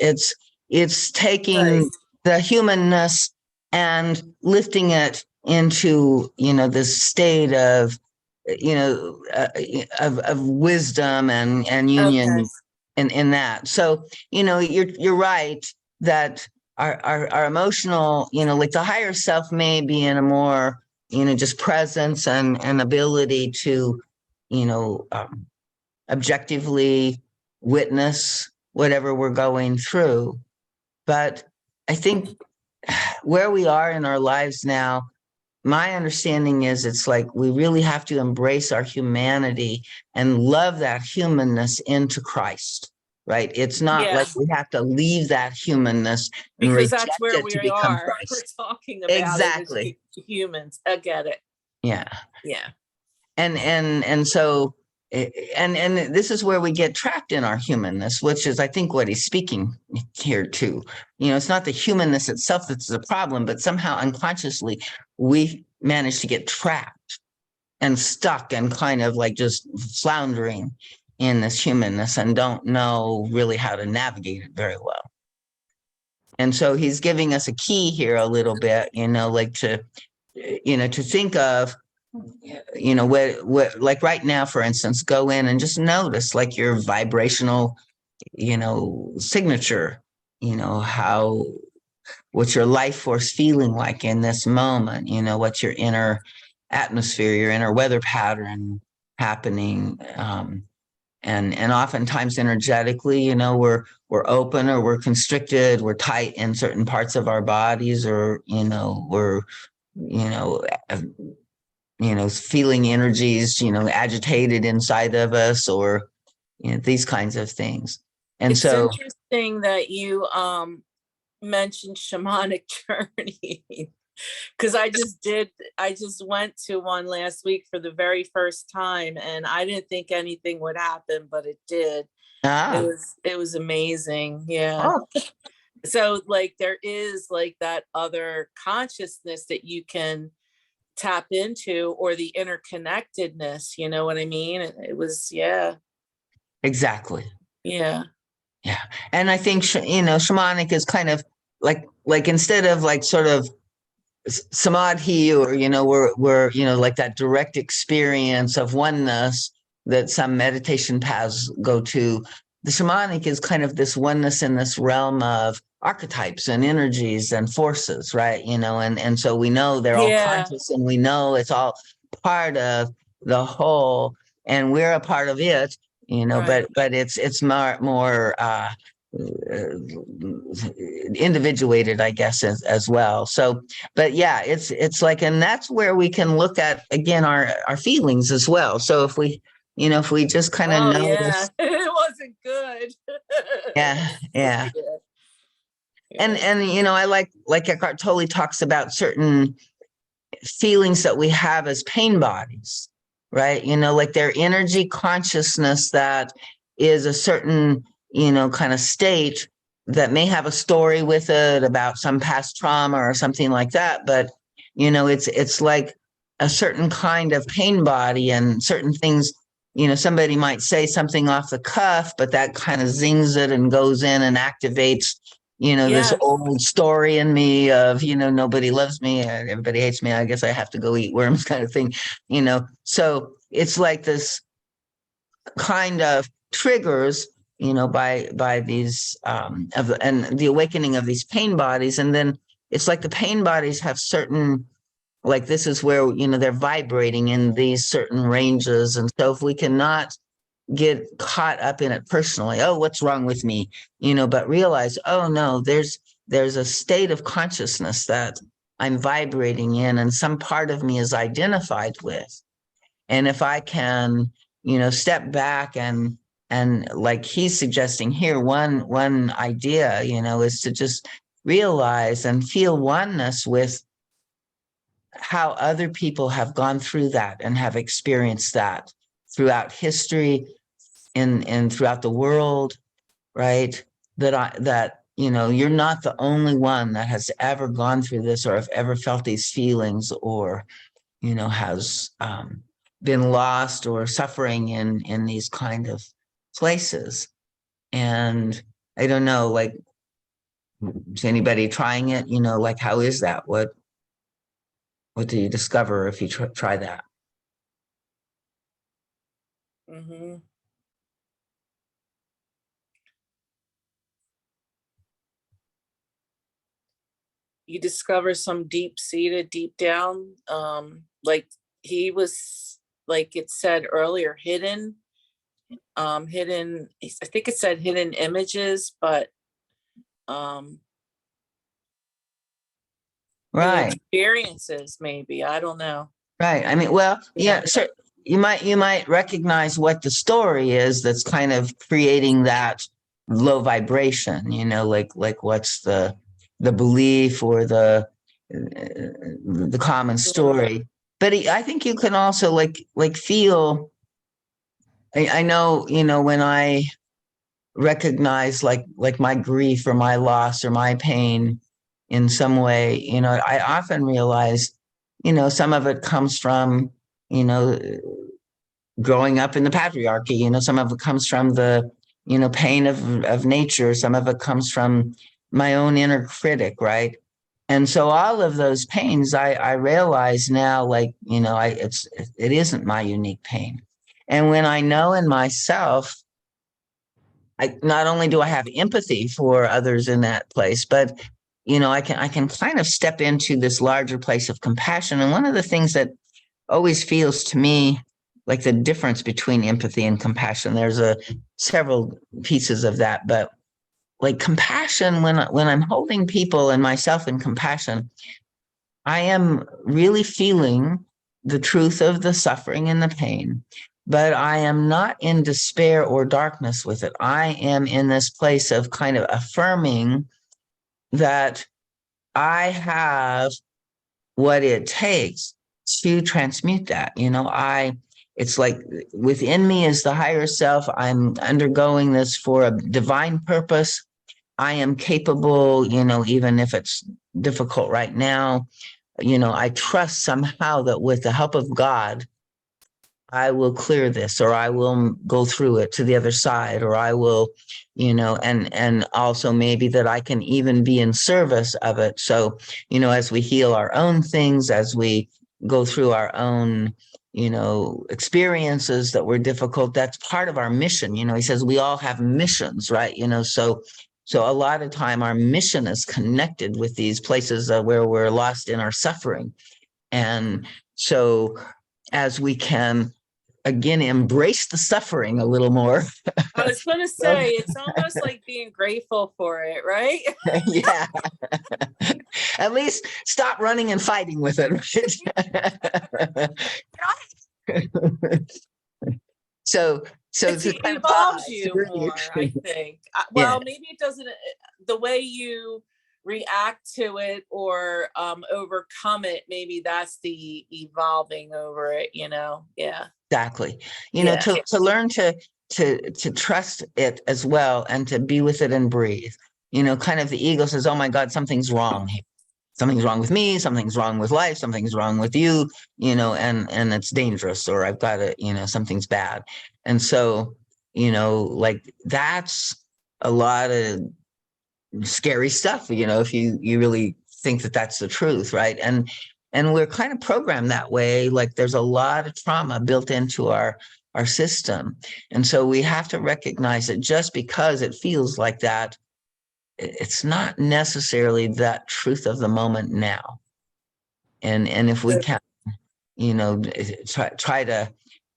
It's taking Right. the humanness and lifting it into, this state of, of wisdom and Okay. union in that. So, you're right that our emotional, like the higher self may be in a more, just presence and ability to, objectively witness whatever we're going through. But I think where we are in our lives now, my understanding is it's like we really have to embrace our humanity and love that humanness into Christ, right? It's not Yeah, like we have to leave that humanness and because reject that's where it to we become are. We're Christ. talking about it as Exactly. humans. I get it. Yeah. Yeah. And so and this is where we get trapped in our humanness, which is I think what he's speaking here to. It's not the humanness itself that's the problem, but somehow unconsciously we manage to get trapped and stuck and kind of like just floundering in this humanness and don't know really how to navigate it very well. And so he's giving us a key here a little bit, like to think of, what like right now, for instance, go in and just notice like your vibrational, signature, how, what's your life force feeling like in this moment, what's your inner atmosphere, your inner weather pattern happening. And oftentimes energetically, we're open or we're constricted, we're tight in certain parts of our bodies, or, we're, you know, feeling energies, agitated inside of us, or, these kinds of things. And It's so, interesting that you mentioned shamanic journey because I just went to one last week for the very first time, and I didn't think anything would happen, but it did. It was amazing. Yeah. oh, So like there is like that other consciousness that you can tap into, or the interconnectedness, you know what I mean? It was, yeah. exactly. Yeah. Yeah. And I think, shamanic is kind of like instead of like sort of samadhi, or, we're, like that direct experience of oneness that some meditation paths go to. The shamanic is kind of this oneness in this realm of archetypes and energies and forces, right? And so we know they're all Yeah. conscious, and we know it's all part of the whole, and we're a part of it, Right. but it's more individuated, I guess, as well. So, but yeah, it's like, and that's where we can look at again our feelings as well. So if we just kind of Oh yeah. notice, It wasn't good. yeah, yeah. Yeah. And I like Eckhart Tolle talks about certain feelings that we have as pain bodies, right? Like their energy consciousness that is a certain, kind of state that may have a story with it about some past trauma or something like that. But, it's like a certain kind of pain body, and certain things, somebody might say something off the cuff, but that kind of zings it and goes in and activates this Yes. old story in me of, nobody loves me, everybody hates me, I guess I have to go eat worms kind of thing, So it's like this kind of triggers, by these, and the awakening of these pain bodies. And then it's like the pain bodies have certain, like this is where, they're vibrating in these certain ranges. And so if we cannot get caught up in it personally, oh, what's wrong with me, but realize, oh no, there's a state of consciousness that I'm vibrating in, and some part of me is identified with. And if I can, step back and like he's suggesting here, one idea, is to just realize and feel oneness with how other people have gone through that and have experienced that throughout history, in throughout the world, right? That you're not the only one that has ever gone through this, or have ever felt these feelings, or has been lost or suffering in these kind of places. And I don't know, like, is anybody trying it? Like, how is that? What do you discover if you try that? Mm-hmm. You discover some deep-seated, deep down, like he was, like it said earlier, hidden, I think it said hidden images, but Right. experiences, maybe, I don't know. Right. I mean, well, Yeah. yeah, so you might recognize what the story is that's kind of creating that low vibration, like what's the belief or the common story. But I think you can also like feel. I know, when I recognize like my grief or my loss or my pain in some way, I often realize, some of it comes from, you know, growing up in the patriarchy, some of it comes from the, pain of nature. Some of it comes from my own inner critic, right? And so all of those pains, I realize now, like, it isn't my unique pain. And when I know in myself, I not only do I have empathy for others in that place, but I can kind of step into this larger place of compassion. And one of the things that always feels to me like the difference between empathy and compassion, there's several pieces of that, but like compassion, when I'm holding people and myself in compassion, I am really feeling the truth of the suffering and the pain, but I am not in despair or darkness with it. I am in this place of kind of affirming that I have what it takes to transmute that. It's like within me is the higher self. I'm undergoing this for a divine purpose. I am capable, even if it's difficult right now. I trust somehow that with the help of God, I will clear this, or I will go through it to the other side, or I will, and also maybe that I can even be in service of it. So, as we heal our own things, as we go through our own, experiences that were difficult, that's part of our mission. He says we all have missions, right? So a lot of time our mission is connected with these places where we're lost in our suffering. And so as we can again embrace the suffering a little more. I was going to say, it's almost like being grateful for it, right? Yeah. At least stop running and fighting with it. so to kind of evolves pause, you more, I think. Yeah. Maybe it doesn't, the way you react to it or overcome it, maybe that's the evolving over it, Yeah. Exactly. Yeah. To learn to trust it as well and to be with it and breathe. Kind of the ego says, "Oh my God, something's wrong here. Something's wrong with me, something's wrong with life, something's wrong with you, and it's dangerous, or I've got to, something's bad." And so, like that's a lot of scary stuff, if you really think that that's the truth, right? And we're kind of programmed that way. Like there's a lot of trauma built into our system. And so we have to recognize that just because it feels like that, it's not necessarily that truth of the moment now. And if we can, try to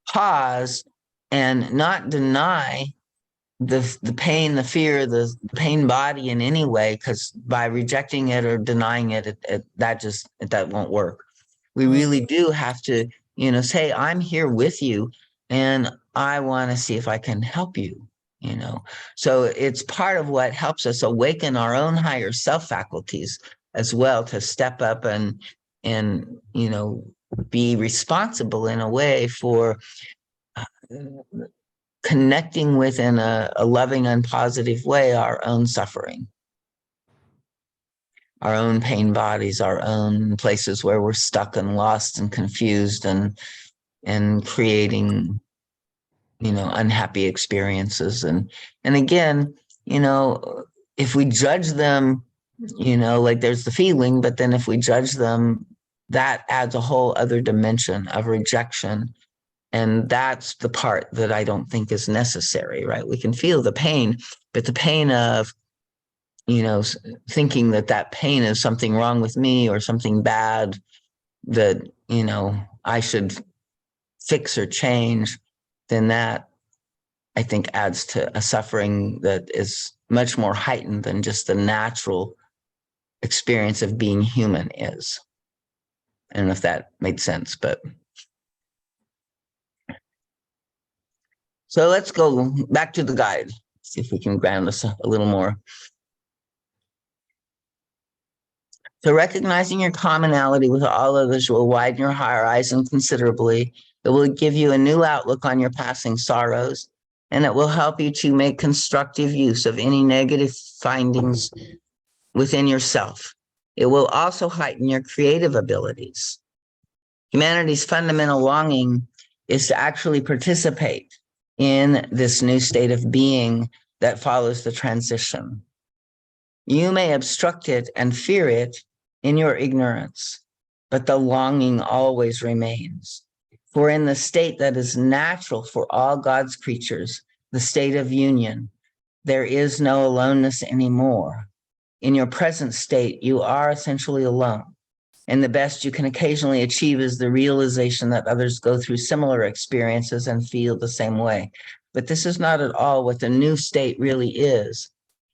pause and not deny the pain, the fear, the pain body in any way, because by rejecting it or denying it, that won't work. We really do have to, say, I'm here with you and I want to see if I can help you, So it's part of what helps us awaken our own higher self faculties as well, to step up and be responsible in a way for connecting with in a loving and positive way our own suffering, our own pain bodies, our own places where we're stuck and lost and confused and creating unhappy experiences. And again, if we judge them, like there's the feeling, but then if we judge them, that adds a whole other dimension of rejection. And that's the part that I don't think is necessary, right? We can feel the pain, but the pain of, thinking that pain is something wrong with me or something bad that, I should fix or change, then that I think adds to a suffering that is much more heightened than just the natural experience of being human is. I don't know if that made sense, but. So let's go back to the guide, see if we can ground us a little more. So recognizing your commonality with all others will widen your horizon considerably. It will give you a new outlook on your passing sorrows, and it will help you to make constructive use of any negative findings within yourself. It will also heighten your creative abilities. Humanity's fundamental longing is to actually participate in this new state of being that follows the transition. You may obstruct it and fear it in your ignorance, but the longing always remains. For in the state that is natural for all God's creatures, the state of union, there is no aloneness anymore. In your present state, you are essentially alone. And the best you can occasionally achieve is the realization that others go through similar experiences and feel the same way. But this is not at all what the new state really is.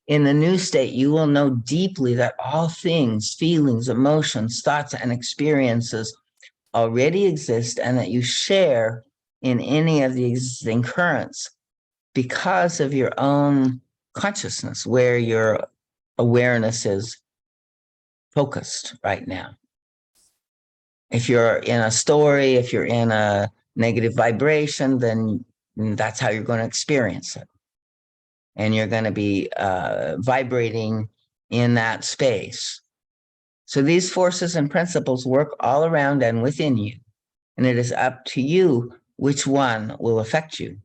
In the new state, you will know deeply that all things, feelings, emotions, thoughts, and experiences already exist and that you share in any of the existing currents because of your own consciousness, where your awareness is focused right now. If you're in a story, if you're in a negative vibration, then that's how you're going to experience it. And you're going to be vibrating in that space. So these forces and principles work all around and within you. And it is up to you which one will affect you.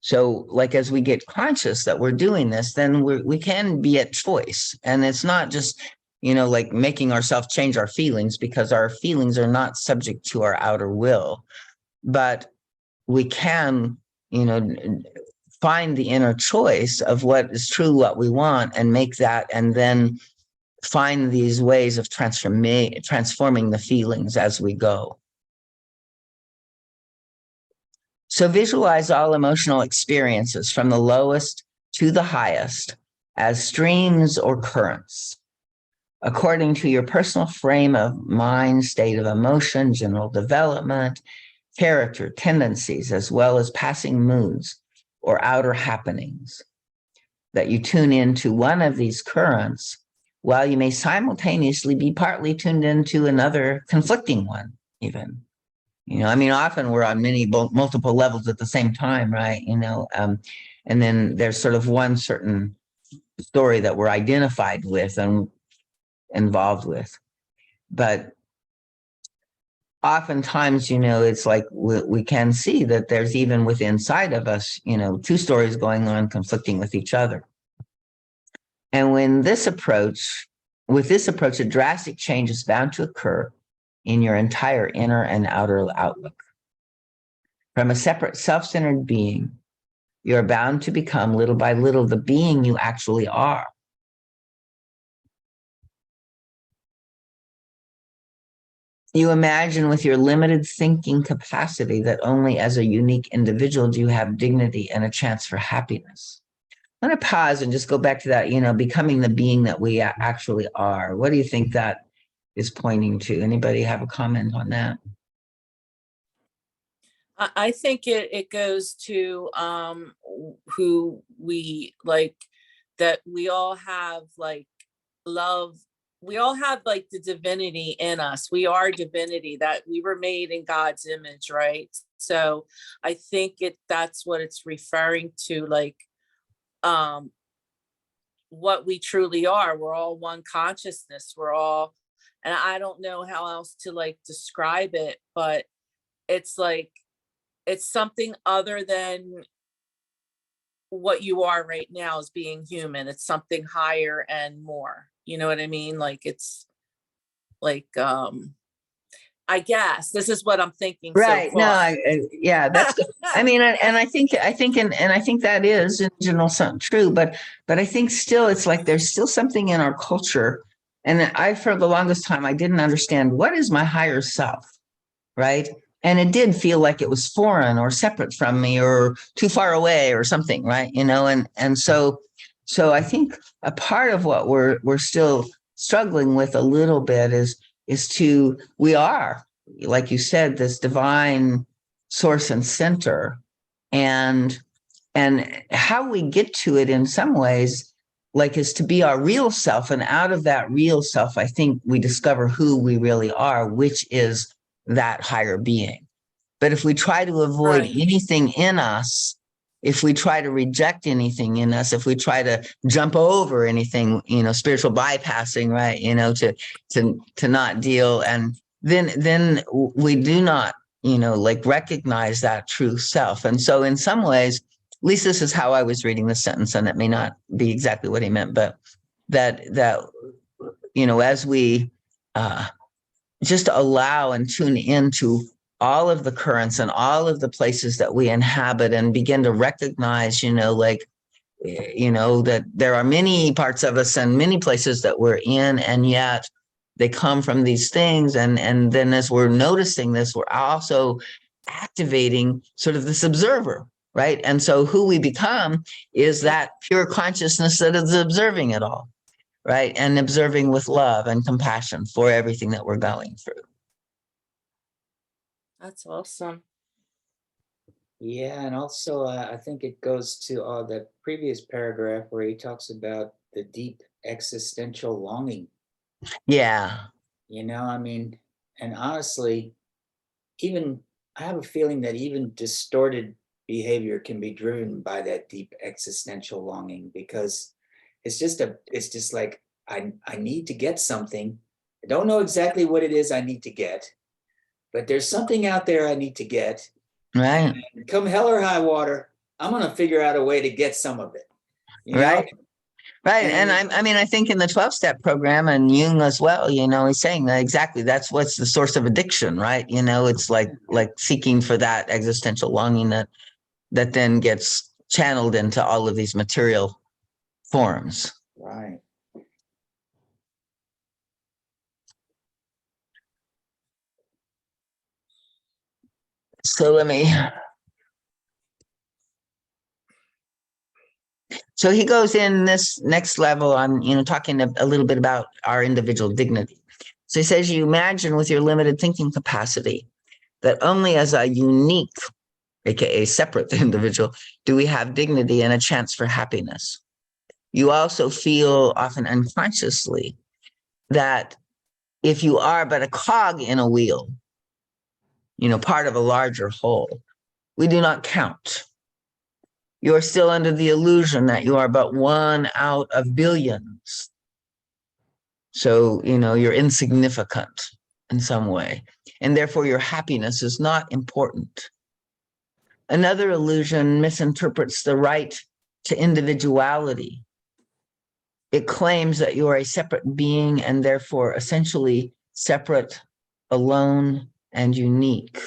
So like as we get conscious that we're doing this, then we can be at choice. And it's not just like making ourselves change our feelings, because our feelings are not subject to our outer will, but we can, find the inner choice of what is true, what we want, and make that, and then find these ways of transforming the feelings as we go. So visualize all emotional experiences from the lowest to the highest as streams or currents, according to your personal frame of mind, state of emotion, general development, character, tendencies, as well as passing moods or outer happenings. That you tune into one of these currents, while you may simultaneously be partly tuned into another conflicting one, even. Often we're on multiple levels at the same time, right? And then there's sort of one certain story that we're identified with and involved with. But oftentimes, it's like we can see that there's even within inside of us, two stories going on conflicting with each other. And with this approach, a drastic change is bound to occur in your entire inner and outer outlook. From a separate self-centered being, you're bound to become little by little the being you actually are. You imagine with your limited thinking capacity that only as a unique individual do you have dignity and a chance for happiness. I'm going to pause and just go back to that, becoming the being that we actually are. What do you think that is pointing to? Anybody have a comment on that? I think it goes to who we like, that we all have like love. We all have like the divinity in us. We are divinity, that we were made in God's image, right? So I think that's what it's referring to, like what we truly are. We're all one consciousness. We're all, and I don't know how else to like describe it, but it's like it's something other than what you are right now as being human. It's something higher and more. You know what I mean? Like it's like I guess this is what I'm thinking so Right. No, far. yeah, that's good. I mean, and I think, and I think that is in general something true, but I think still it's like there's still something in our culture. And I, for the longest time, I didn't understand what is my higher self, right? And it did feel like it was foreign or separate from me or too far away or something, right? You know, and so I think a part of what we're still struggling with a little bit is to we are, like you said, this divine source and center, and how we get to it in some ways like is to be our real self, and out of that real self I think we discover who we really are, which is that higher being. But if we try to avoid Right. anything in us, if we try to reject anything in us, if we try to jump over anything, you know, spiritual bypassing, right, you know, to not deal, and then we do not, you know, like recognize that true self. And so in some ways, at least this is how I was reading the sentence, and it may not be exactly what he meant, but that you know, as we just allow and tune into all of the currents and all of the places that we inhabit, and begin to recognize, you know, like, you know, that there are many parts of us and many places that we're in, and yet they come from these things. And then as we're noticing this, we're also activating sort of this observer, right? And so who we become is that pure consciousness that is observing it all, right? And observing with love and compassion for everything that we're going through. That's awesome. Yeah, and also I think it goes to the previous paragraph where he talks about the deep existential longing. Yeah. You know, I mean, and honestly, even I have a feeling that even distorted behavior can be driven by that deep existential longing, because it's just like I need to get something. I don't know exactly what it is I need to get, but there's something out there I need to get. Right. And come hell or high water, I'm going to figure out a way to get some of it. You know? Right. Right. And I mean, I think in the 12-step program, and Jung as well, you know, he's saying that exactly that's what's the source of addiction, right? You know, it's like seeking for that existential longing that then gets channeled into all of these material forms. Right. So so he goes in this next level on, you know, talking a little bit about our individual dignity. So he says, you imagine with your limited thinking capacity that only as a unique, aka separate individual, do we have dignity and a chance for happiness. You also feel, often unconsciously, that if you are but a cog in a wheel, you know, part of a larger whole, we do not count. You are still under the illusion that you are but one out of billions. So, you know, you're insignificant in some way, and therefore your happiness is not important. Another illusion misinterprets the right to individuality. It claims that you are a separate being and therefore essentially separate, alone, and unique.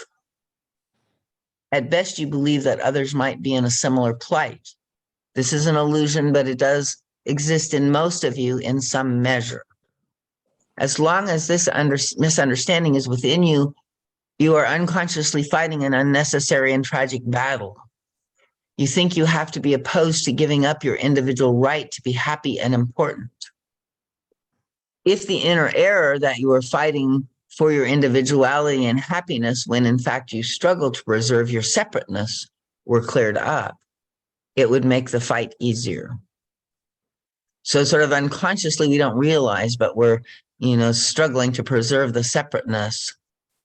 At best, you believe that others might be in a similar plight. This is an illusion, but it does exist in most of you in some measure. As long as this misunderstanding is within you, you are unconsciously fighting an unnecessary and tragic battle. You think you have to be opposed to giving up your individual right to be happy and important. If the inner error that you are fighting for your individuality and happiness, when in fact you struggle to preserve your separateness, were cleared up, it would make the fight easier. So sort of unconsciously, we don't realize, but we're, you know, struggling to preserve the separateness.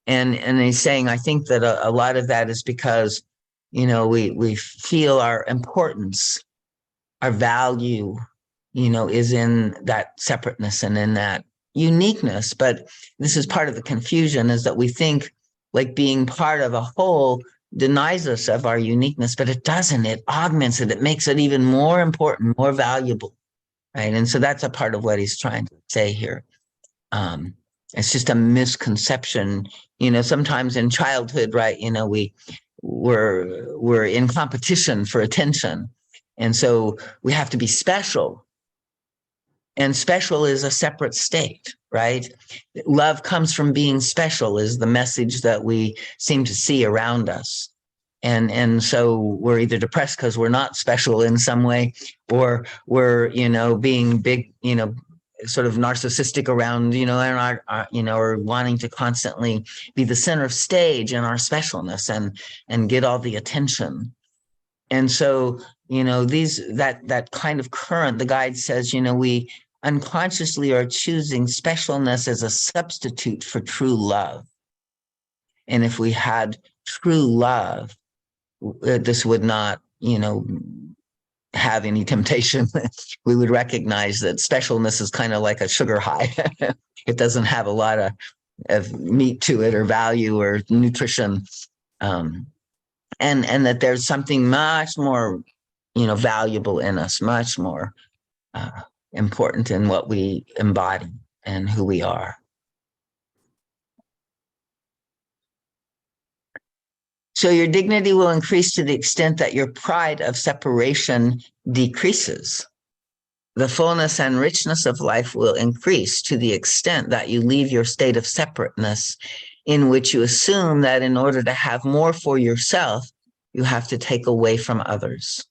And he's saying, I think that a lot of that is because, you know, we feel our importance, our value, you know, is in that separateness and in that uniqueness. But this is part of the confusion, is that we think like being part of a whole denies us of our uniqueness, but it doesn't. It augments it. It makes it even more important, more valuable, right? And so that's a part of what he's trying to say here. It's just a misconception, sometimes in childhood, right? We're in competition for attention. And so we have to be special. And special is a separate state, right? Love comes from being special is the message that we seem to see around us. And so we're either depressed because we're not special in some way, or we're, being big, sort of narcissistic around, and or wanting to constantly be the center of stage in our specialness and get all the attention. And so, that kind of current, the guide says, we unconsciously are choosing specialness as a substitute for true love. And if we had true love, this would not, have any temptation. We would recognize that specialness is kind of like a sugar high. It doesn't have a lot of meat to it or value or nutrition. And that there's something much more, valuable in us, much more important in what we embody and who we are. So your dignity will increase to the extent that your pride of separation decreases. The fullness and richness of life will increase to the extent that you leave your state of separateness, in which you assume that in order to have more for yourself, you have to take away from others.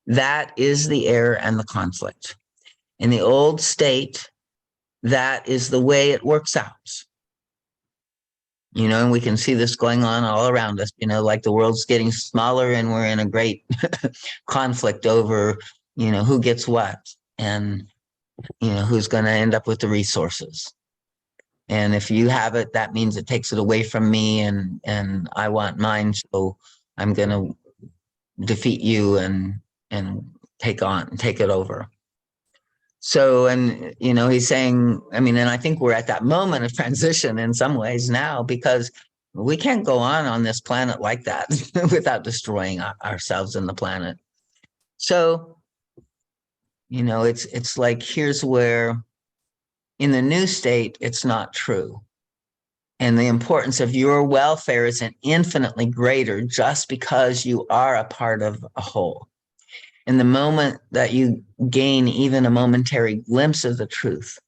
That is the error and the conflict. In the old state, that is the way it works out. And we can see this going on all around us, like the world's getting smaller and we're in a great conflict over, who gets what and, who's going to end up with the resources. And if you have it, that means it takes it away from me and I want mine. So I'm going to defeat you and take it over. So, and, he's saying, and I think we're at that moment of transition in some ways now, because we can't go on this planet like that without destroying ourselves and the planet. So, it's like, here's where in the new state, it's not true. And the importance of your welfare is infinitely greater just because you are a part of a whole. And the moment that you gain even a momentary glimpse of the truth,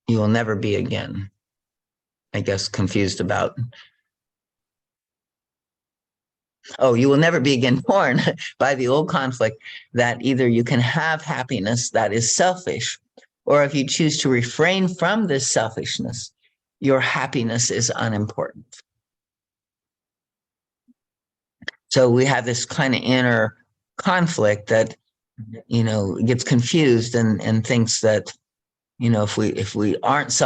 you will never be again, I guess, confused about. Oh, you will never be again torn by the old conflict that either you can have happiness that is selfish, or if you choose to refrain from this selfishness, your happiness is unimportant. So we have this kind of inner conflict that, gets confused and thinks that, if we aren't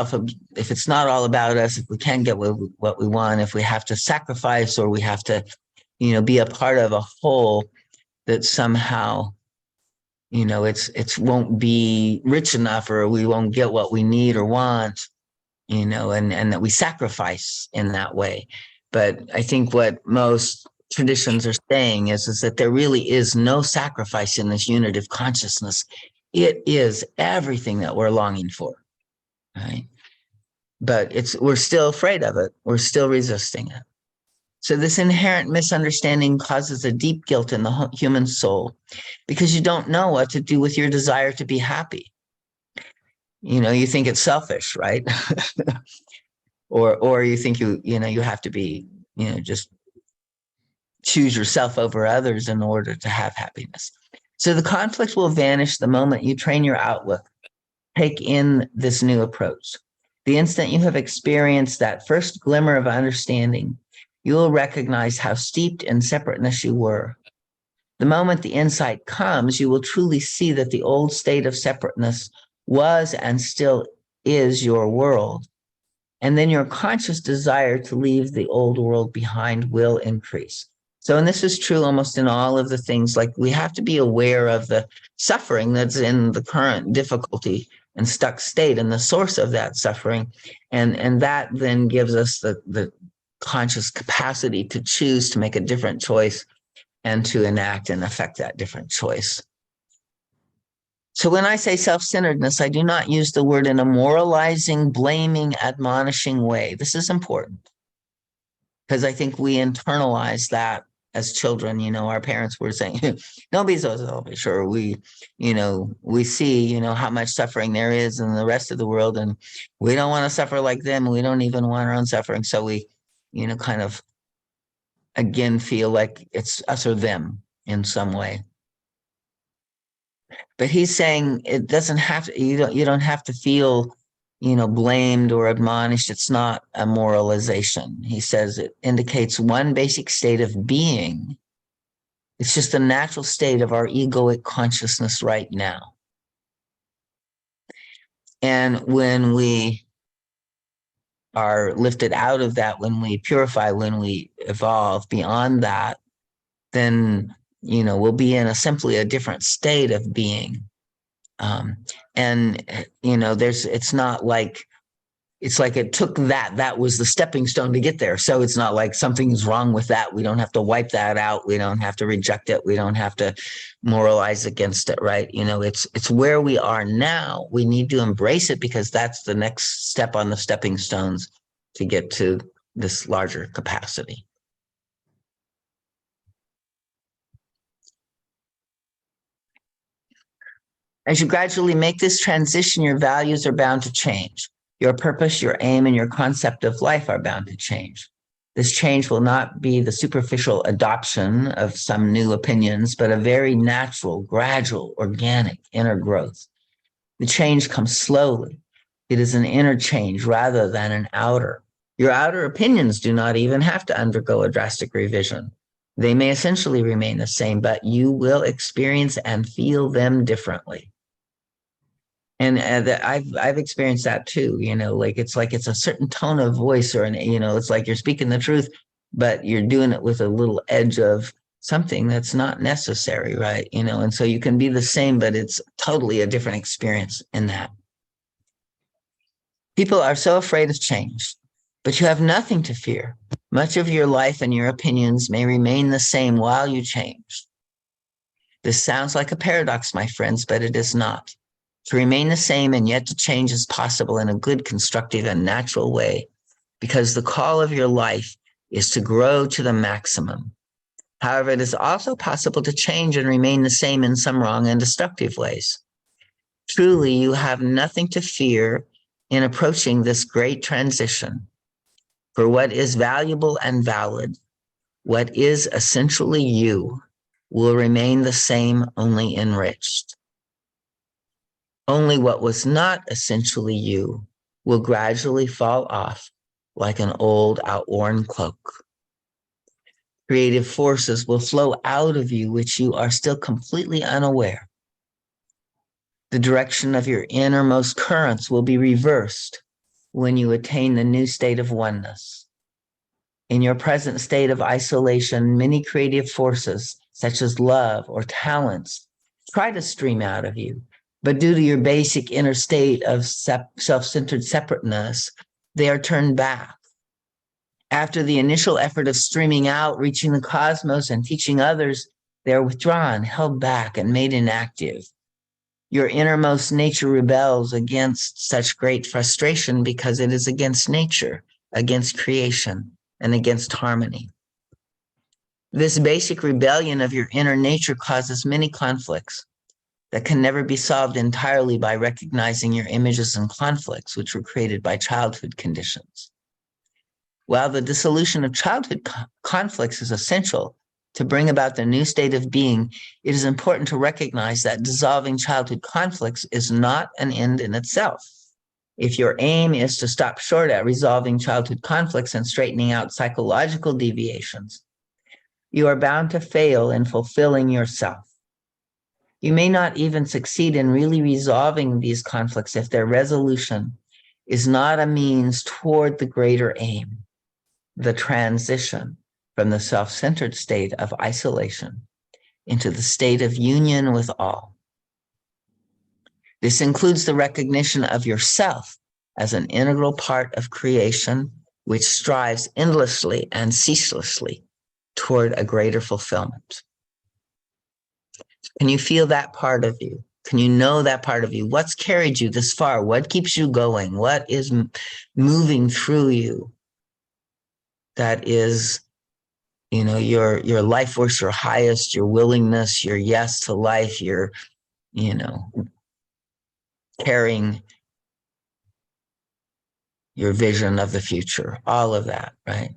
if it's not all about us, if we can't get what we want, if we have to sacrifice or we have to, be a part of a whole, that somehow, it's won't be rich enough, or we won't get what we need or want, and that we sacrifice in that way. But I think what most traditions are saying is that there really is no sacrifice in this unitive consciousness. It is everything that we're longing for, right? But we're still afraid of it. We're still resisting it. So this inherent misunderstanding causes a deep guilt in the human soul, because you don't know what to do with your desire to be happy. You think it's selfish, right? or you think you have to be, just choose yourself over others in order to have happiness. So the conflict will vanish the moment you train your outlook, take in this new approach. The instant you have experienced that first glimmer of understanding, you will recognize how steeped in separateness you were. The moment the insight comes, you will truly see that the old state of separateness was and still is your world. And then your conscious desire to leave the old world behind will increase. So, and this is true almost in all of the things, like we have to be aware of the suffering that's in the current difficulty and stuck state and the source of that suffering. And that then gives us the conscious capacity to choose to make a different choice and to enact and affect that different choice. So when I say self-centeredness, I do not use the word in a moralizing, blaming, admonishing way. This is important because I think we internalize that as children. You know, our parents were saying, don't be so selfish, or we see, how much suffering there is in the rest of the world, and we don't want to suffer like them. We don't even want our own suffering. So we, kind of again feel like it's us or them in some way. But he's saying it doesn't have to, you don't have to feel, blamed or admonished. It's not a moralization. He says it indicates one basic state of being. It's just a natural state of our egoic consciousness right now. And when we are lifted out of that, when we purify, when we evolve beyond that, then, we'll be in simply a different state of being. It's not like, it's like it took that was the stepping stone to get there. So it's not like something's wrong with that. We don't have to wipe that out. We don't have to reject it. We don't have to moralize against it, right? It's where we are now. We need to embrace it because that's the next step on the stepping stones to get to this larger capacity. As you gradually make this transition, your values are bound to change. Your purpose, your aim, and your concept of life are bound to change. This change will not be the superficial adoption of some new opinions, but a very natural, gradual, organic inner growth. The change comes slowly. It is an inner change rather than an outer. Your outer opinions do not even have to undergo a drastic revision. They may essentially remain the same, but you will experience and feel them differently. And I've experienced that too, it's a certain tone of voice, or it's like you're speaking the truth, but you're doing it with a little edge of something that's not necessary, right? And so you can be the same, but it's totally a different experience in that. People are so afraid of change, but you have nothing to fear. Much of your life and your opinions may remain the same while you change. This sounds like a paradox, my friends, but it is not. To remain the same and yet to change is possible in a good, constructive, and natural way, because the call of your life is to grow to the maximum. However, it is also possible to change and remain the same in some wrong and destructive ways. Truly, you have nothing to fear in approaching this great transition. For what is valuable and valid, what is essentially you, will remain the same, only enriched. Only what was not essentially you will gradually fall off like an old, outworn cloak. Creative forces will flow out of you, which you are still completely unaware. The direction of your innermost currents will be reversed when you attain the new state of oneness. In your present state of isolation, many creative forces, such as love or talents, try to stream out of you. But due to your basic inner state of self-centered separateness, they are turned back. After the initial effort of streaming out, reaching the cosmos, and teaching others, they are withdrawn, held back, and made inactive. Your innermost nature rebels against such great frustration because it is against nature, against creation, and against harmony. This basic rebellion of your inner nature causes many conflicts that can never be solved entirely by recognizing your images and conflicts, which were created by childhood conditions. While the dissolution of childhood conflicts is essential to bring about the new state of being, it is important to recognize that dissolving childhood conflicts is not an end in itself. If your aim is to stop short at resolving childhood conflicts and straightening out psychological deviations, you are bound to fail in fulfilling yourself. You may not even succeed in really resolving these conflicts if their resolution is not a means toward the greater aim, the transition from the self-centered state of isolation into the state of union with all. This includes the recognition of yourself as an integral part of creation, which strives endlessly and ceaselessly toward a greater fulfillment. Can you feel that part of you? Can you know that part of you? What's carried you this far? What keeps you going? What is moving through you? That is, your life force, your highest, your willingness, your yes to life, your, carrying your vision of the future, all of that, right?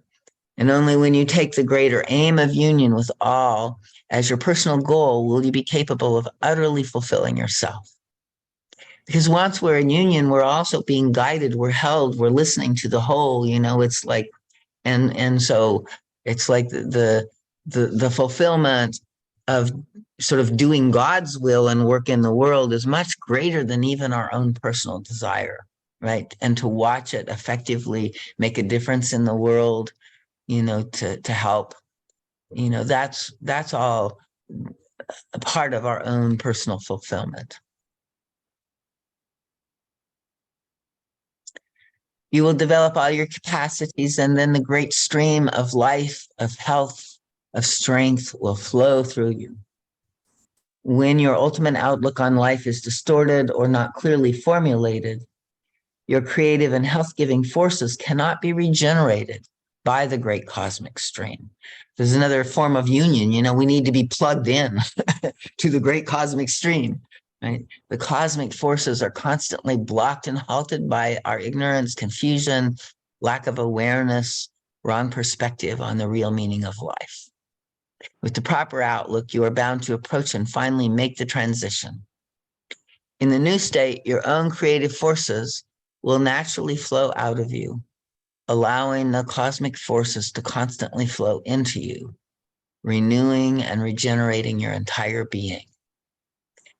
And only when you take the greater aim of union with all as your personal goal will you be capable of utterly fulfilling yourself. Because once we're in union, we're also being guided, we're held, we're listening to the whole, it's like, and so it's like the fulfillment of sort of doing God's will and work in the world is much greater than even our own personal desire, right? And to watch it effectively make a difference in the world, to help, that's all a part of our own personal fulfillment. You will develop all your capacities, and then the great stream of life, of health, of strength will flow through you. When your ultimate outlook on life is distorted or not clearly formulated, your creative and health-giving forces cannot be regenerated by the great cosmic stream. There's another form of union, we need to be plugged in to the great cosmic stream, right? The cosmic forces are constantly blocked and halted by our ignorance, confusion, lack of awareness, wrong perspective on the real meaning of life. With the proper outlook, you are bound to approach and finally make the transition. In the new state, your own creative forces will naturally flow out of you, allowing the cosmic forces to constantly flow into you, renewing and regenerating your entire being.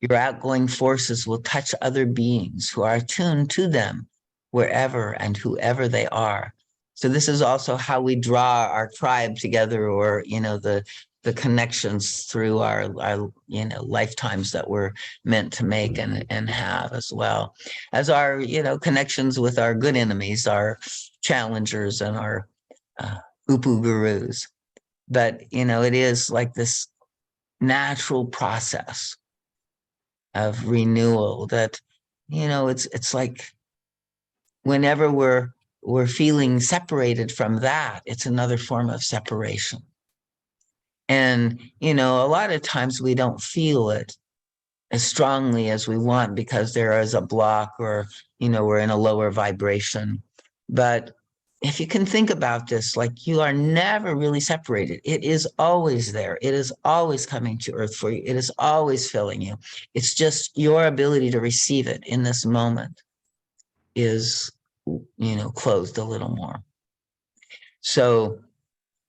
Your outgoing forces will touch other beings who are attuned to them wherever and whoever they are. So this is also how we draw our tribe together, or, the connections through our lifetimes that we're meant to make and have, as well as our, connections with our good enemies, our challengers and our upu gurus. But, it is like this natural process of renewal that, it's like whenever we're feeling separated from that, it's another form of separation. And, a lot of times we don't feel it as strongly as we want because there is a block, or, we're in a lower vibration. But if you can think about this, like, you are never really separated. It is always there. It is always coming to earth for you. It is always filling you. It's just your ability to receive it in this moment is, closed a little more. So,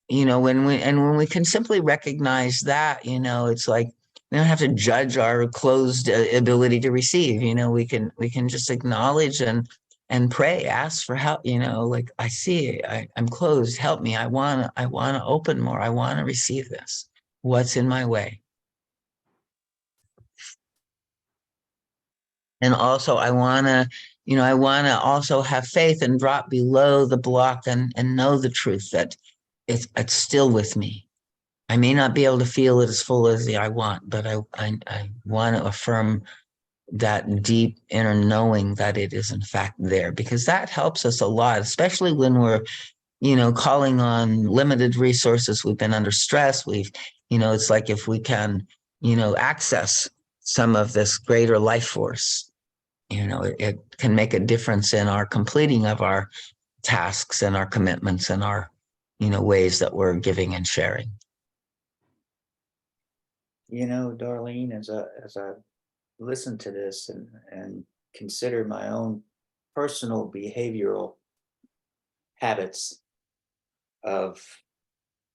when we can simply recognize that, it's like we don't have to judge our closed ability to receive. We can just acknowledge and pray, ask for help. Like, I see, I'm closed. Help me. I want to open more. I want to receive this. What's in my way? And also, I want to also have faith and drop below the block and know the truth that it's still with me. I may not be able to feel it as full as I want, but I want to affirm that deep inner knowing that it is in fact there, because that helps us a lot, especially when we're, calling on limited resources. We've been under stress. It's like if we can, access some of this greater life force, it can make a difference in our completing of our tasks and our commitments and our, ways that we're giving and sharing. Darlene, as I listen to this and consider my own personal behavioral habits of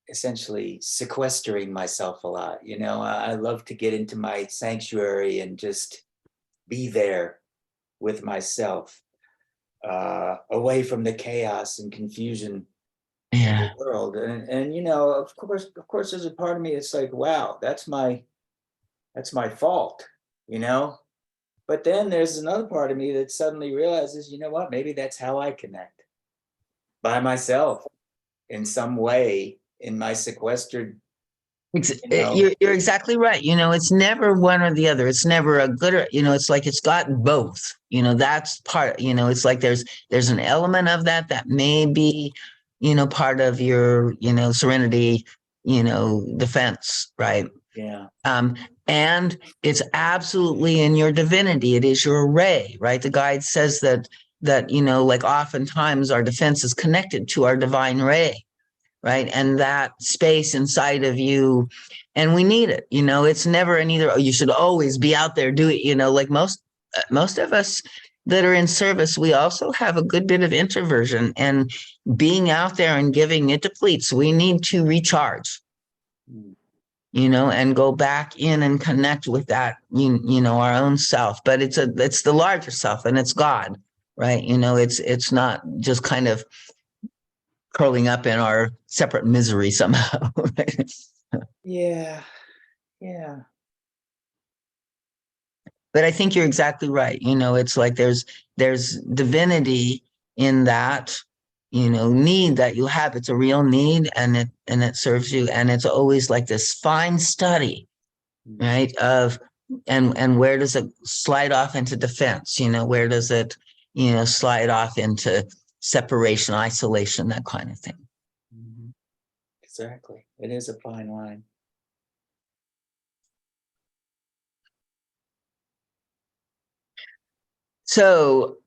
essentially sequestering myself a lot. I love to get into my sanctuary and just be there with myself, away from the chaos and confusion of the world. And of course, there's a part of me that's like, wow, that's my fault, But then there's another part of me that suddenly realizes, you know what, maybe that's how I connect, by myself in some way, in my sequestered, You're exactly right. It's never one or the other. It's never a good or, it's like it's got both. That's part, it's like there's an element of that may be, part of your, serenity, defense, right? yeah. And it's absolutely in your divinity. It is your ray, right? The guide says that like oftentimes our defense is connected to our divine ray, right? And that space inside of you, and we need it. It's never an either. Oh, you should always be out there do it. Like most of us that are in service, we also have a good bit of introversion, and being out there and giving it depletes. We need to recharge. And go back in and connect with that, our own self. But it's the larger self, and it's God, right? It's not just kind of curling up in our separate misery somehow. Right? Yeah. Yeah. But I think you're exactly right. It's like there's divinity in that, need that you have. It's a real need, and it serves you. And it's always like this fine study, right? And where does it slide off into defense? Where does it, slide off into separation, isolation, that kind of thing. Exactly. It is a fine line. So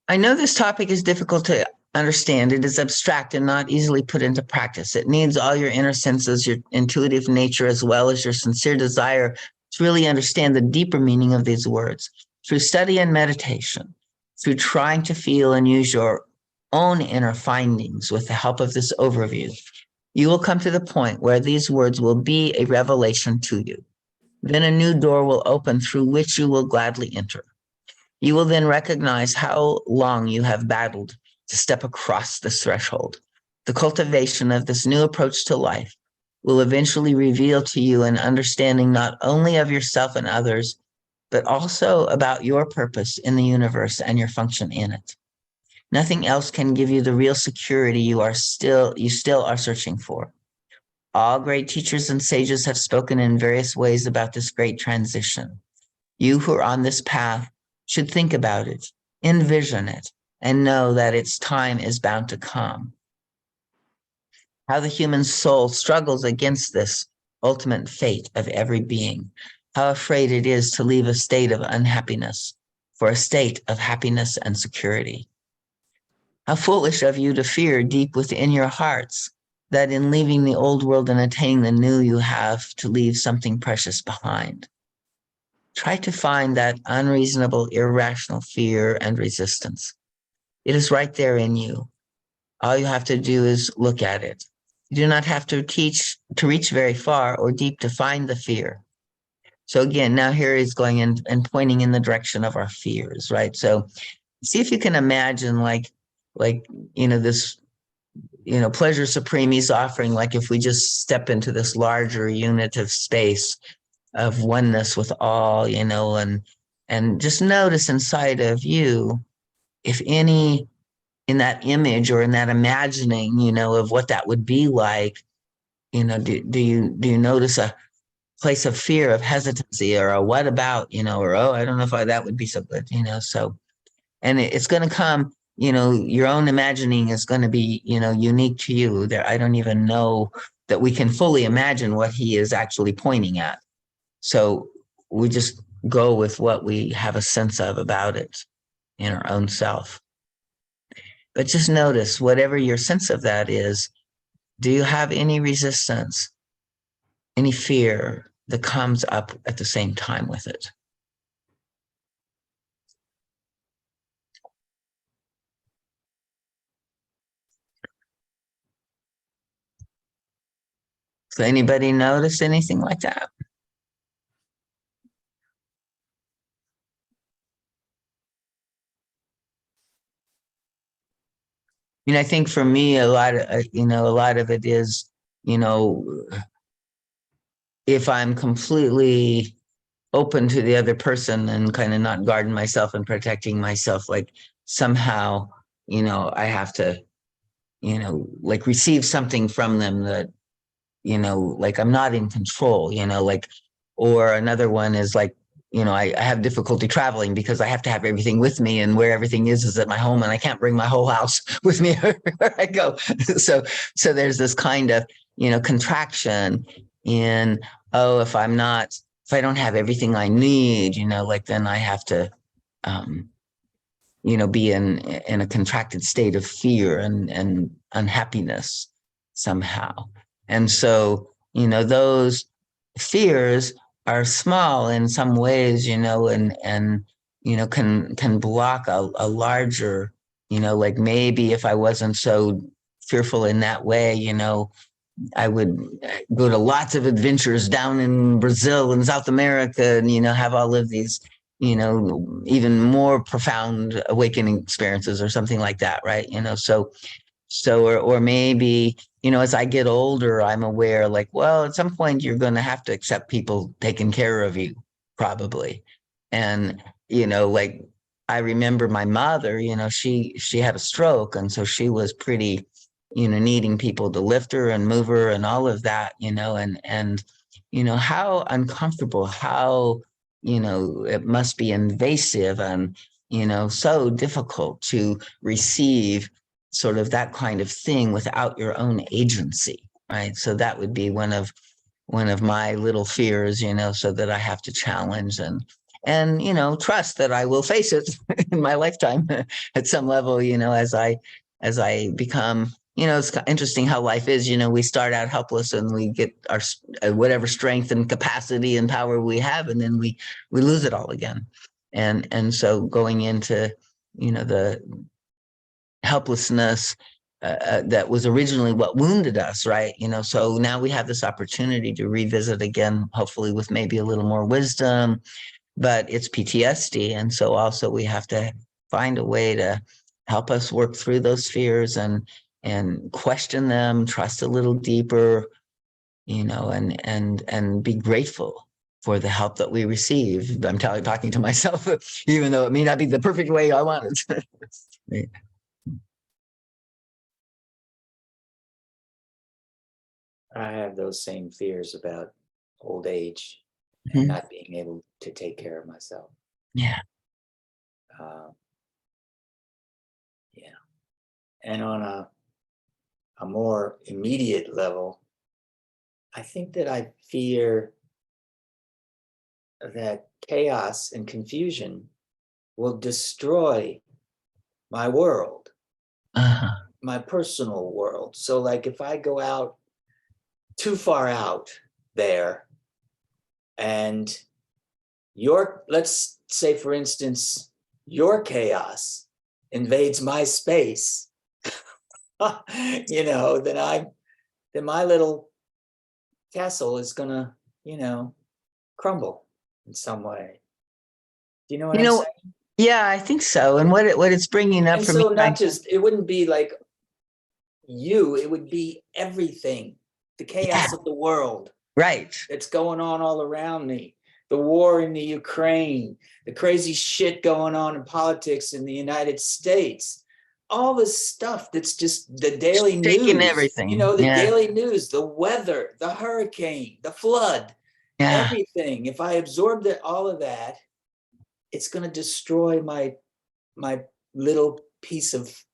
I know this topic is difficult to understand. It is abstract and not easily put into practice. It needs all your inner senses, your intuitive nature, as well as your sincere desire to really understand the deeper meaning of these words. Through study and meditation, through trying to feel and use your own inner findings with the help of this overview, you will come to the point where these words will be a revelation to you. Then a new door will open through which you will gladly enter. You will then recognize how long you have battled to step across this threshold. The cultivation of this new approach to life will eventually reveal to you an understanding not only of yourself and others, but also about your purpose in the universe and your function in it. Nothing else can give you the real security you still are searching for. All great teachers and sages have spoken in various ways about this great transition. You who are on this path should think about it, envision it, and know that its time is bound to come. How the human soul struggles against this ultimate fate of every being. How afraid it is to leave a state of unhappiness for a state of happiness and security. How foolish of you to fear deep within your hearts that in leaving the old world and attaining the new, you have to leave something precious behind. Try to find that unreasonable, irrational fear and resistance. It is right there in you. All you have to do is look at it. You do not have to reach very far or deep to find the fear. So again, now here he's going in and pointing in the direction of our fears, right? So see if you can imagine this, pleasure supreme he's offering, like if we just step into this larger unit of space, of oneness with all, and just notice inside of you, if any, in that image or in that imagining, of what that would be like, do you notice a place of fear, of hesitancy, or a what about, or, oh, I don't know if that would be so good, so, and it's going to come, your own imagining is going to be, unique to you. There, I don't even know that we can fully imagine what he is actually pointing at. So we just go with what we have a sense of about it in our own self. But just notice, whatever your sense of that is, do you have any resistance, any fear that comes up at the same time with it? So anybody notice anything like that? I think for me, a lot of it is, if I'm completely open to the other person and kind of not guarding myself and protecting myself, like somehow, I have to, like receive something from them that, like I'm not in control, like, or another one is like, I have difficulty traveling because I have to have everything with me, and where everything is at my home, and I can't bring my whole house with me where I go. So there's this kind of, contraction in, oh, if I don't have everything I need, like then I have to, be in a contracted state of fear and unhappiness somehow. And so, those fears are small in some ways, and can block a larger, like maybe if I wasn't so fearful in that way, I would go to lots of adventures down in Brazil and South America and, have all of these, even more profound awakening experiences or something like that, right? Or maybe, as I get older, I'm aware like, well, at some point you're going to have to accept people taking care of you, probably. And, like I remember my mother, she had a stroke. And so she was pretty, needing people to lift her and move her and all of that, and, how uncomfortable, how, it must be invasive and, so difficult to receive sort of that kind of thing without your own agency, right? So that would be one of my little fears, so that I have to challenge and trust that I will face it in my lifetime at some level, as I become, it's interesting how life is, we start out helpless and we get our whatever strength and capacity and power we have, and then we lose it all again. And so going into, the helplessness that was originally what wounded us, right? So now we have this opportunity to revisit again, hopefully with maybe a little more wisdom, but it's PTSD. And so also we have to find a way to help us work through those fears and question them, trust a little deeper, and be grateful for the help that we receive. I'm talking to myself, even though it may not be the perfect way I want it. I have those same fears about old age Mhm. and not being able to take care of myself. Yeah. Yeah. And on a more immediate level, I think that I fear that chaos and confusion will destroy my world, Uh-huh. my personal world. So like if I go out too far out there and let's say for instance, your chaos invades my space, then my little castle is gonna, crumble in some way. Do you know what You I'm know, saying? yeah, I think so. And what it's bringing up And for me, so it wouldn't be like you, it would be everything, the chaos of the world right. that's going on all around me, the war in the Ukraine, the crazy shit going on in politics in the United States, all this stuff that's just the daily Taking news, everything. the Yeah. daily news, the weather, the hurricane, the flood, Yeah. everything. If I absorb all of that, it's going to destroy my little piece of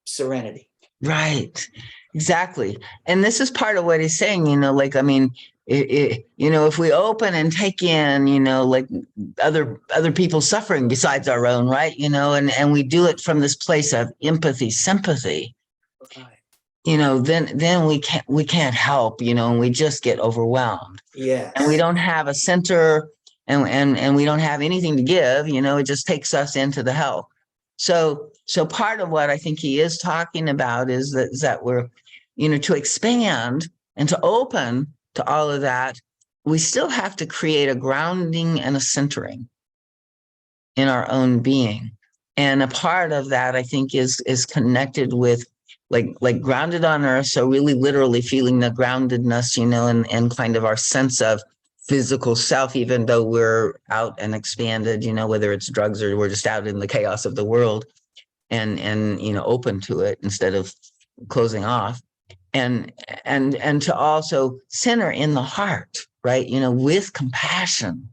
serenity. Right. Exactly. And this is part of what he's saying, like, I mean, if we open and take in, like other people's suffering besides our own, right? And we do it from this place of empathy, sympathy, Right. then we can't help, and we just get overwhelmed. Yes. And we don't have a center and we don't have anything to give, it just takes us into the hell. So part of what I think he is talking about is that we're, to expand and to open to all of that, we still have to create a grounding and a centering in our own being. And a part of that, I think, is connected with like grounded on earth. So really literally feeling the groundedness, and kind of our sense of physical self, even though we're out and expanded, you know, whether it's drugs or we're just out in the chaos of the world and you know, open to it instead of closing off. And to also center in the heart, right? You know, with compassion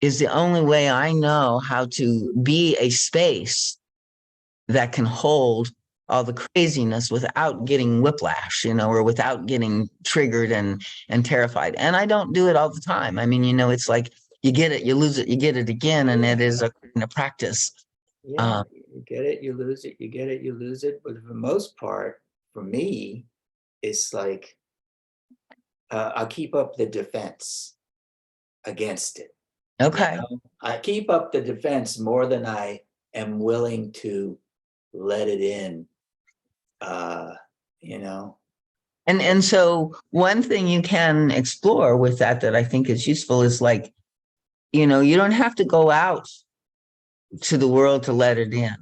is the only way I know how to be a space that can hold all the craziness without getting whiplash, you know, or without getting triggered and terrified. And I don't do it all the time. I mean, you know, it's like you get it, you lose it, you get it again, and it is a kind of practice. Yeah, you get it, you lose it, you get it, you lose it. But for the most part, for me, it's like I'll keep up the defense against it. Okay. You know? I keep up the defense more than I am willing to let it in. You know. And so one thing you can explore with that I think is useful is like, you know, you don't have to go out to the world to let it in,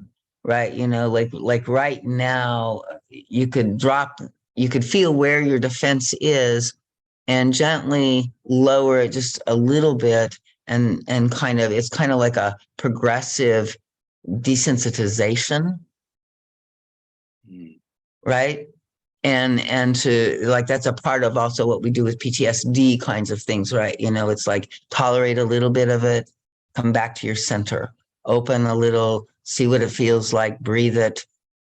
right? You know, like right now, you could feel where your defense is and gently lower it just a little bit and kind of it's kind of like a progressive desensitization, right? And to like that's a part of also what we do with PTSD kinds of things, right? You know, it's like tolerate a little bit of it, come back to your center, open a little, see what it feels like, breathe it,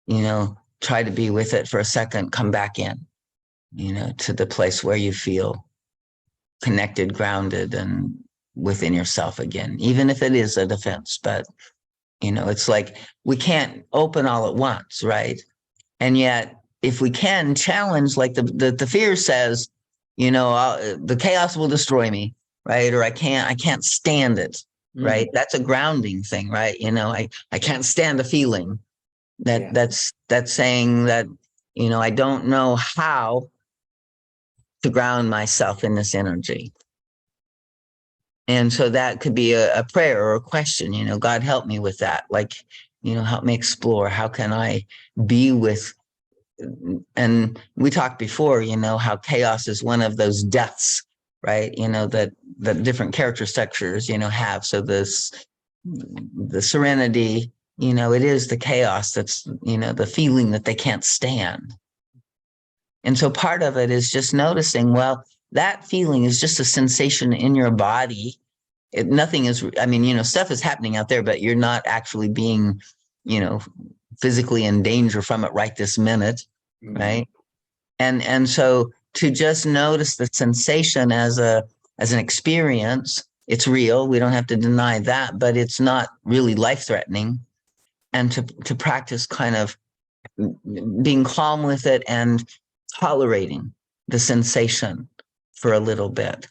you know, try to be with it for a second, come back in, you know, to the place where you feel connected, grounded, and within yourself again, even if it is a defense. But, you know, it's like we can't open all at once, right? And yet, if we can challenge, like the fear says, you know, the chaos will destroy me, right? Or I can't stand it, right? That's a grounding thing, right? You know, I can't stand the feeling. That's saying that, you know, I don't know how to ground myself in this energy. And so that could be a prayer or a question, you know, God help me with that. Like, you know, help me explore, how can I be with, and we talked before, you know, how chaos is one of those deaths, right? You know, that different character structures, you know, have. So the serenity, you know, it is the chaos that's, you know, the feeling that they can't stand. And so part of it is just noticing, well, that feeling is just a sensation in your body. Nothing is, I mean, you know, stuff is happening out there, but you're not actually being, you know, physically in danger from it right this minute, right? And so to just notice the sensation as an experience, it's real. We don't have to deny that, but it's not really life-threatening. And to practice kind of being calm with it and tolerating the sensation for a little bit.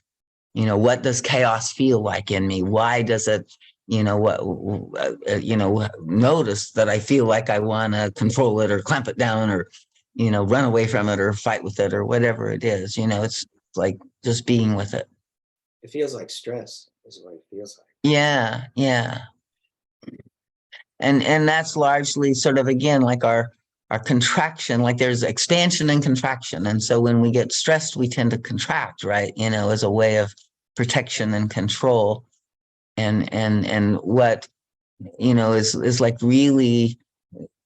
You know, what does chaos feel like in me? Why does it, you know, notice that I feel like I want to control it or clamp it down or, you know, run away from it or fight with it or whatever it is. You know, it's like just being with it. It feels like stress is what it feels like. Yeah, yeah. And that's largely sort of, again, like our contraction, like there's expansion and contraction. And so when we get stressed, we tend to contract, right? You know, as a way of protection and control. And what, you know, is like really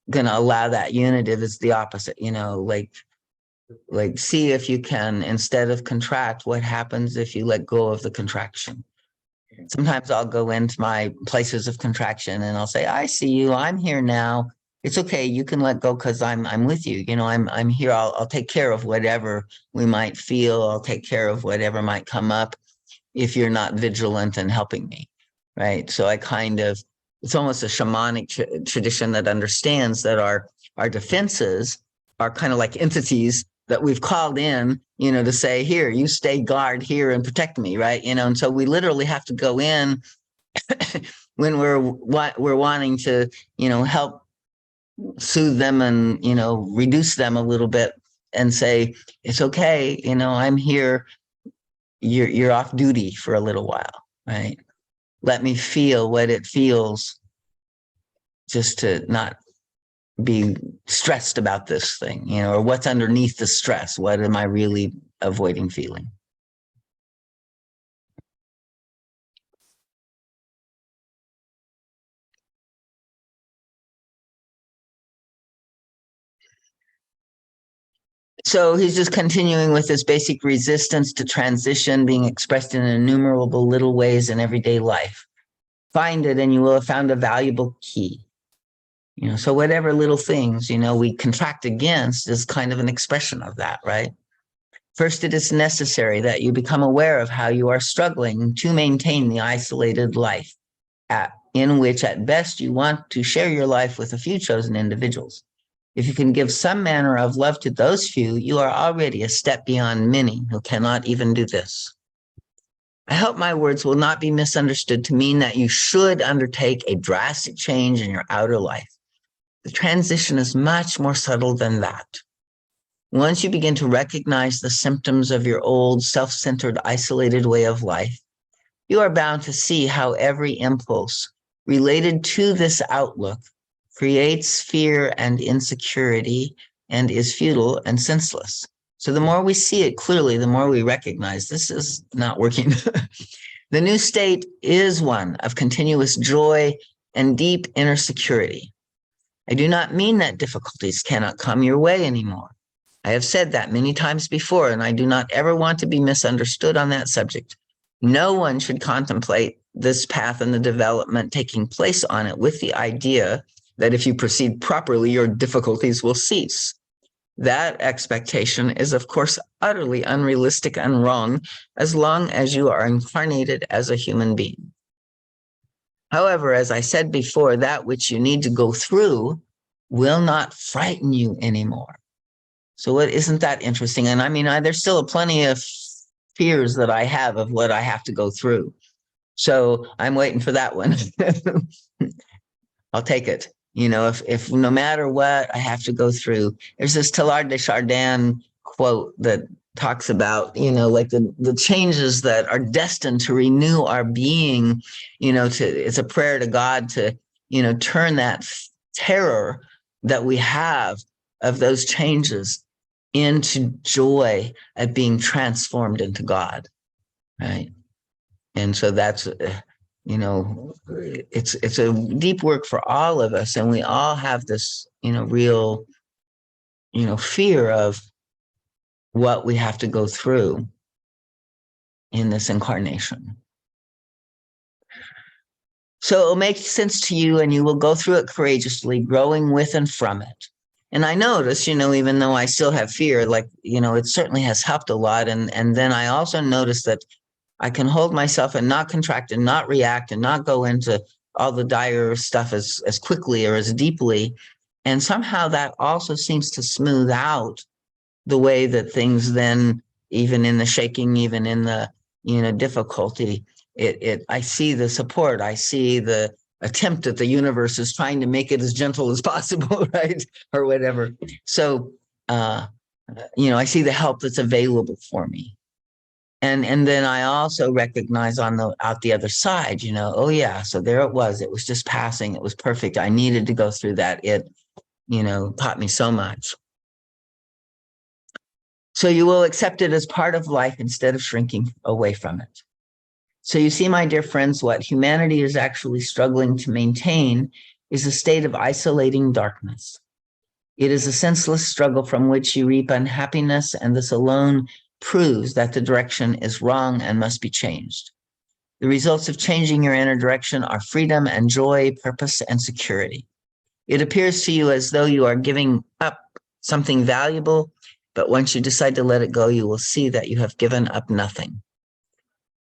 gonna allow that unitive is the opposite, you know, like see if you can, instead of contract, what happens if you let go of the contraction. Sometimes I'll go into my places of contraction and I'll say, I see you, I'm here now. It's okay, you can let go because I'm with you. You know, I'm here. I'll take care of whatever we might feel. I'll take care of whatever might come up if you're not vigilant and helping me. Right. So I kind of, it's almost a shamanic tradition that understands that our defenses are kind of like entities that we've called in, you know, to say, here, you stay guard here and protect me, right? You know, and so we literally have to go in when we're wanting to, you know, help soothe them and, you know, reduce them a little bit and say, it's okay, you know, I'm here. You're off duty for a little while, right? Let me feel what it feels just to not be stressed about this thing, you know, or what's underneath the stress. What am I really avoiding feeling? So he's just continuing with this basic resistance to transition being expressed in innumerable little ways in everyday life. Find it and you will have found a valuable key. So whatever little things, we contract against is kind of an expression of that, right? First, it is necessary that you become aware of how you are struggling to maintain the isolated life in which at best you want to share your life with a few chosen individuals. If you can give some manner of love to those few, you are already a step beyond many who cannot even do this. I hope my words will not be misunderstood to mean that you should undertake a drastic change in your outer life. The transition is much more subtle than that. Once you begin to recognize the symptoms of your old, self-centered, isolated way of life, you are bound to see how every impulse related to this outlook creates fear and insecurity and is futile and senseless. So the more we see it clearly, the more we recognize this is not working. The new state is one of continuous joy and deep inner security. I do not mean that difficulties cannot come your way anymore. I have said that many times before, and I do not ever want to be misunderstood on that subject. No one should contemplate this path and the development taking place on it with the idea that if you proceed properly, your difficulties will cease. That expectation is, of course, utterly unrealistic and wrong as long as you are incarnated as a human being. However, as I said before, that which you need to go through will not frighten you anymore. So isn't that interesting? And I mean, there's still plenty of fears that I have of what I have to go through. So I'm waiting for that one. I'll take it. If no matter what I have to go through, there's this Teilhard de Chardin quote that talks about, like the changes that are destined to renew our being, it's a prayer to God to, turn that terror that we have of those changes into joy at being transformed into God, right? And so that's, it's a deep work for all of us, and we all have this, real, fear of what we have to go through in this incarnation. So it'll make sense to you, and you will go through it courageously, growing with and from it. And I notice, even though I still have fear, it certainly has helped a lot. And then I also notice that I can hold myself and not contract and not react and not go into all the dire stuff as quickly or as deeply. And somehow that also seems to smooth out the way that things then, even in the shaking, even in the, difficulty, I see the support, I see the attempt that the universe is trying to make it as gentle as possible, right? Or whatever. So, I see the help that's available for me. And then I also recognize out the other side, oh yeah, so there it was just passing. It was perfect. I needed to go through that. It, taught me so much. So you will accept it as part of life instead of shrinking away from it. So you see, my dear friends, what humanity is actually struggling to maintain is a state of isolating darkness. It is a senseless struggle from which you reap unhappiness, and this alone proves that the direction is wrong and must be changed. The results of changing your inner direction are freedom and joy, purpose and security. It appears to you as though you are giving up something valuable, but once you decide to let it go, you will see that you have given up nothing.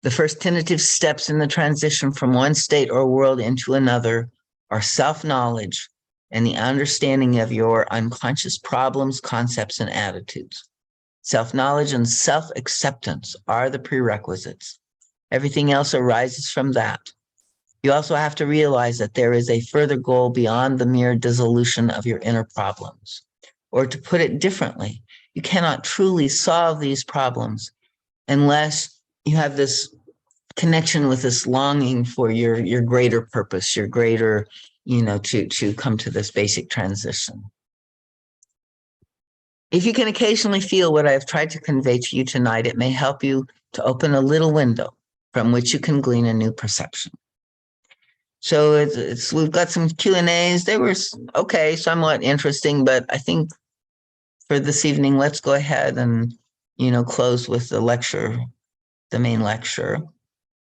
The first tentative steps in the transition from one state or world into another are self-knowledge and the understanding of your unconscious problems, concepts, and attitudes. Self-knowledge and self-acceptance are the prerequisites. Everything else arises from that. You also have to realize that there is a further goal beyond the mere dissolution of your inner problems. Or to put it differently, you cannot truly solve these problems unless you have this connection with this longing for your greater purpose, your greater, to come to this basic transition. If you can occasionally feel what I have tried to convey to you tonight, it may help you to open a little window from which you can glean a new perception. So we've got some Q&As. They were okay, somewhat interesting, but I think for this evening, let's go ahead and, close with the lecture, the main lecture.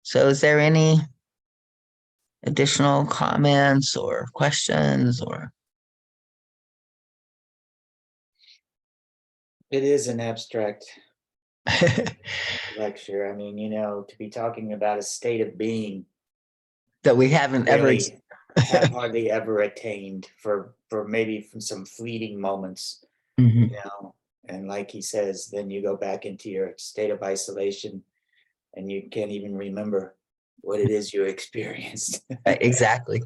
So is there any additional comments or questions or? It is an abstract lecture. I mean, to be talking about a state of being That we haven't ever. really have hardly ever attained for maybe from some fleeting moments, Mhm. and like he says, then you go back into your state of isolation and you can't even remember what it is you experienced. Exactly.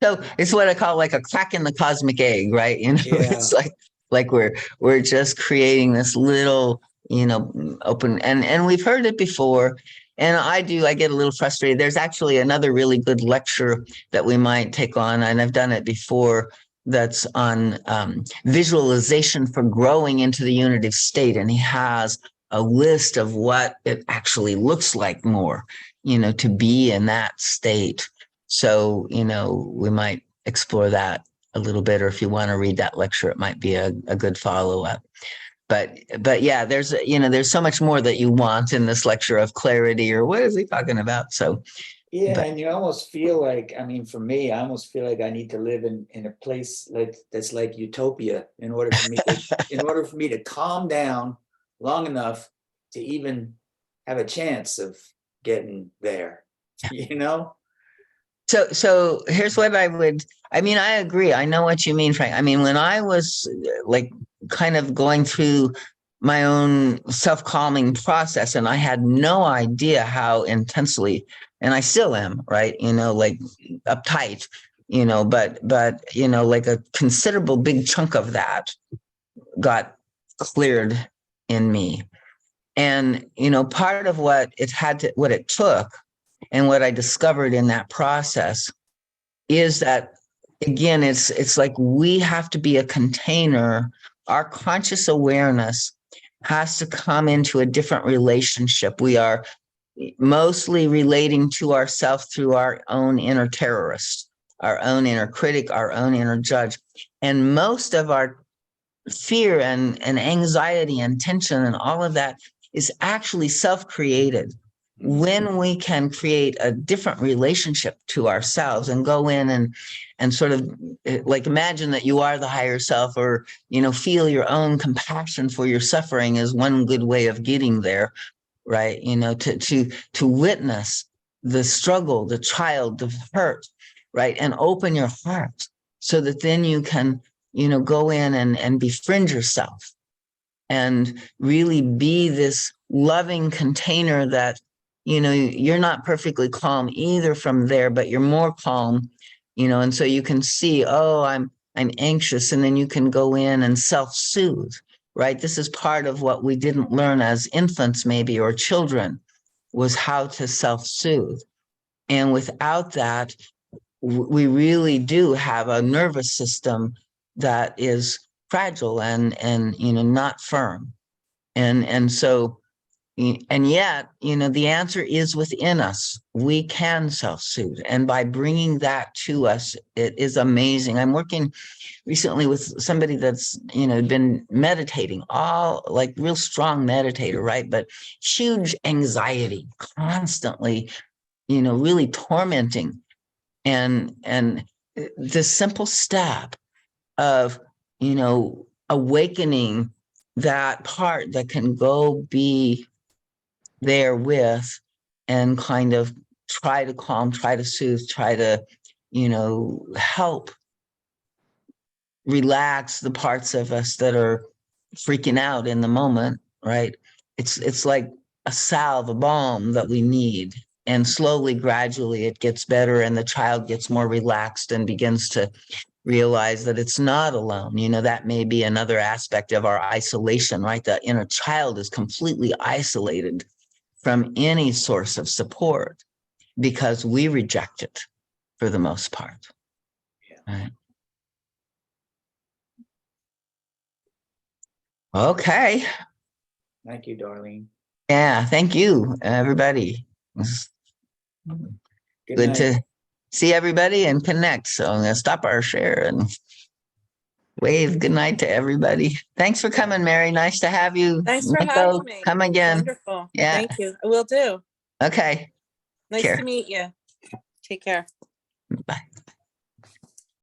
So it's what I call like a crack in the cosmic egg, right? Yeah. It's like we're just creating this little, open, and we've heard it before. And I get a little frustrated. There's actually another really good lecture that we might take on, and I've done it before, that's on visualization for growing into the unitive state. And he has a list of what it actually looks like more, to be in that state. So, we might explore that a little bit, or if you want to read that lecture, it might be a good follow-up. But yeah, there's so much more that you want in this lecture of clarity, or what is he talking about? So yeah, and you almost feel like, I mean, for me, I almost feel like I need to live in a place that's like utopia in order for me to calm down long enough to even have a chance of getting there. So here's what I agree. I know what you mean, Frank. I mean, when I was like kind of going through my own self-calming process, and I had no idea how intensely, and I still am, right? Like uptight, but like a considerable big chunk of that got cleared in me. And, part of what it took, and what I discovered in that process, is that, again, it's like we have to be a container. Our conscious awareness has to come into a different relationship. We are mostly relating to ourselves through our own inner terrorist, our own inner critic, our own inner judge. And most of our fear and anxiety and tension and all of that is actually self-created. When we can create a different relationship to ourselves and go in and sort of like imagine that you are the higher self, or feel your own compassion for your suffering, is one good way of getting there, right? To witness the struggle, the child, the hurt, right? And open your heart so that then you can go in and befriend yourself and really be this loving container that, you're not perfectly calm either from there, but you're more calm, and so you can see, oh, I'm anxious. And then you can go in and self-soothe, right? This is part of what we didn't learn as infants, maybe, or children, was how to self-soothe. And without that, we really do have a nervous system that is fragile and not firm. And so, and yet, the answer is within us. We can self-soothe. And by bringing that to us, it is amazing. I'm working recently with somebody that's, been meditating, all like real strong meditator, right? But huge anxiety, constantly, really tormenting. And the simple step of, awakening that part that can go be there with, and kind of try to calm, try to soothe, try to, help relax the parts of us that are freaking out in the moment, right? It's like a salve, a balm that we need. And slowly, gradually, it gets better, and the child gets more relaxed and begins to realize that it's not alone. That may be another aspect of our isolation, right? The inner child is completely isolated from any source of support because we reject it for the most part. Yeah. Right? Okay. Thank you, Darlene. Yeah. Thank you, everybody. It's Good good night. to see everybody and connect. So I'm going to stop our share and Wave good night to everybody. Thanks for coming, Mary. Nice to have you. Thanks for Nico, having me. come again. Wonderful. Yeah. Thank you. I will do. Okay. Nice Care. to meet you. Take care. Bye.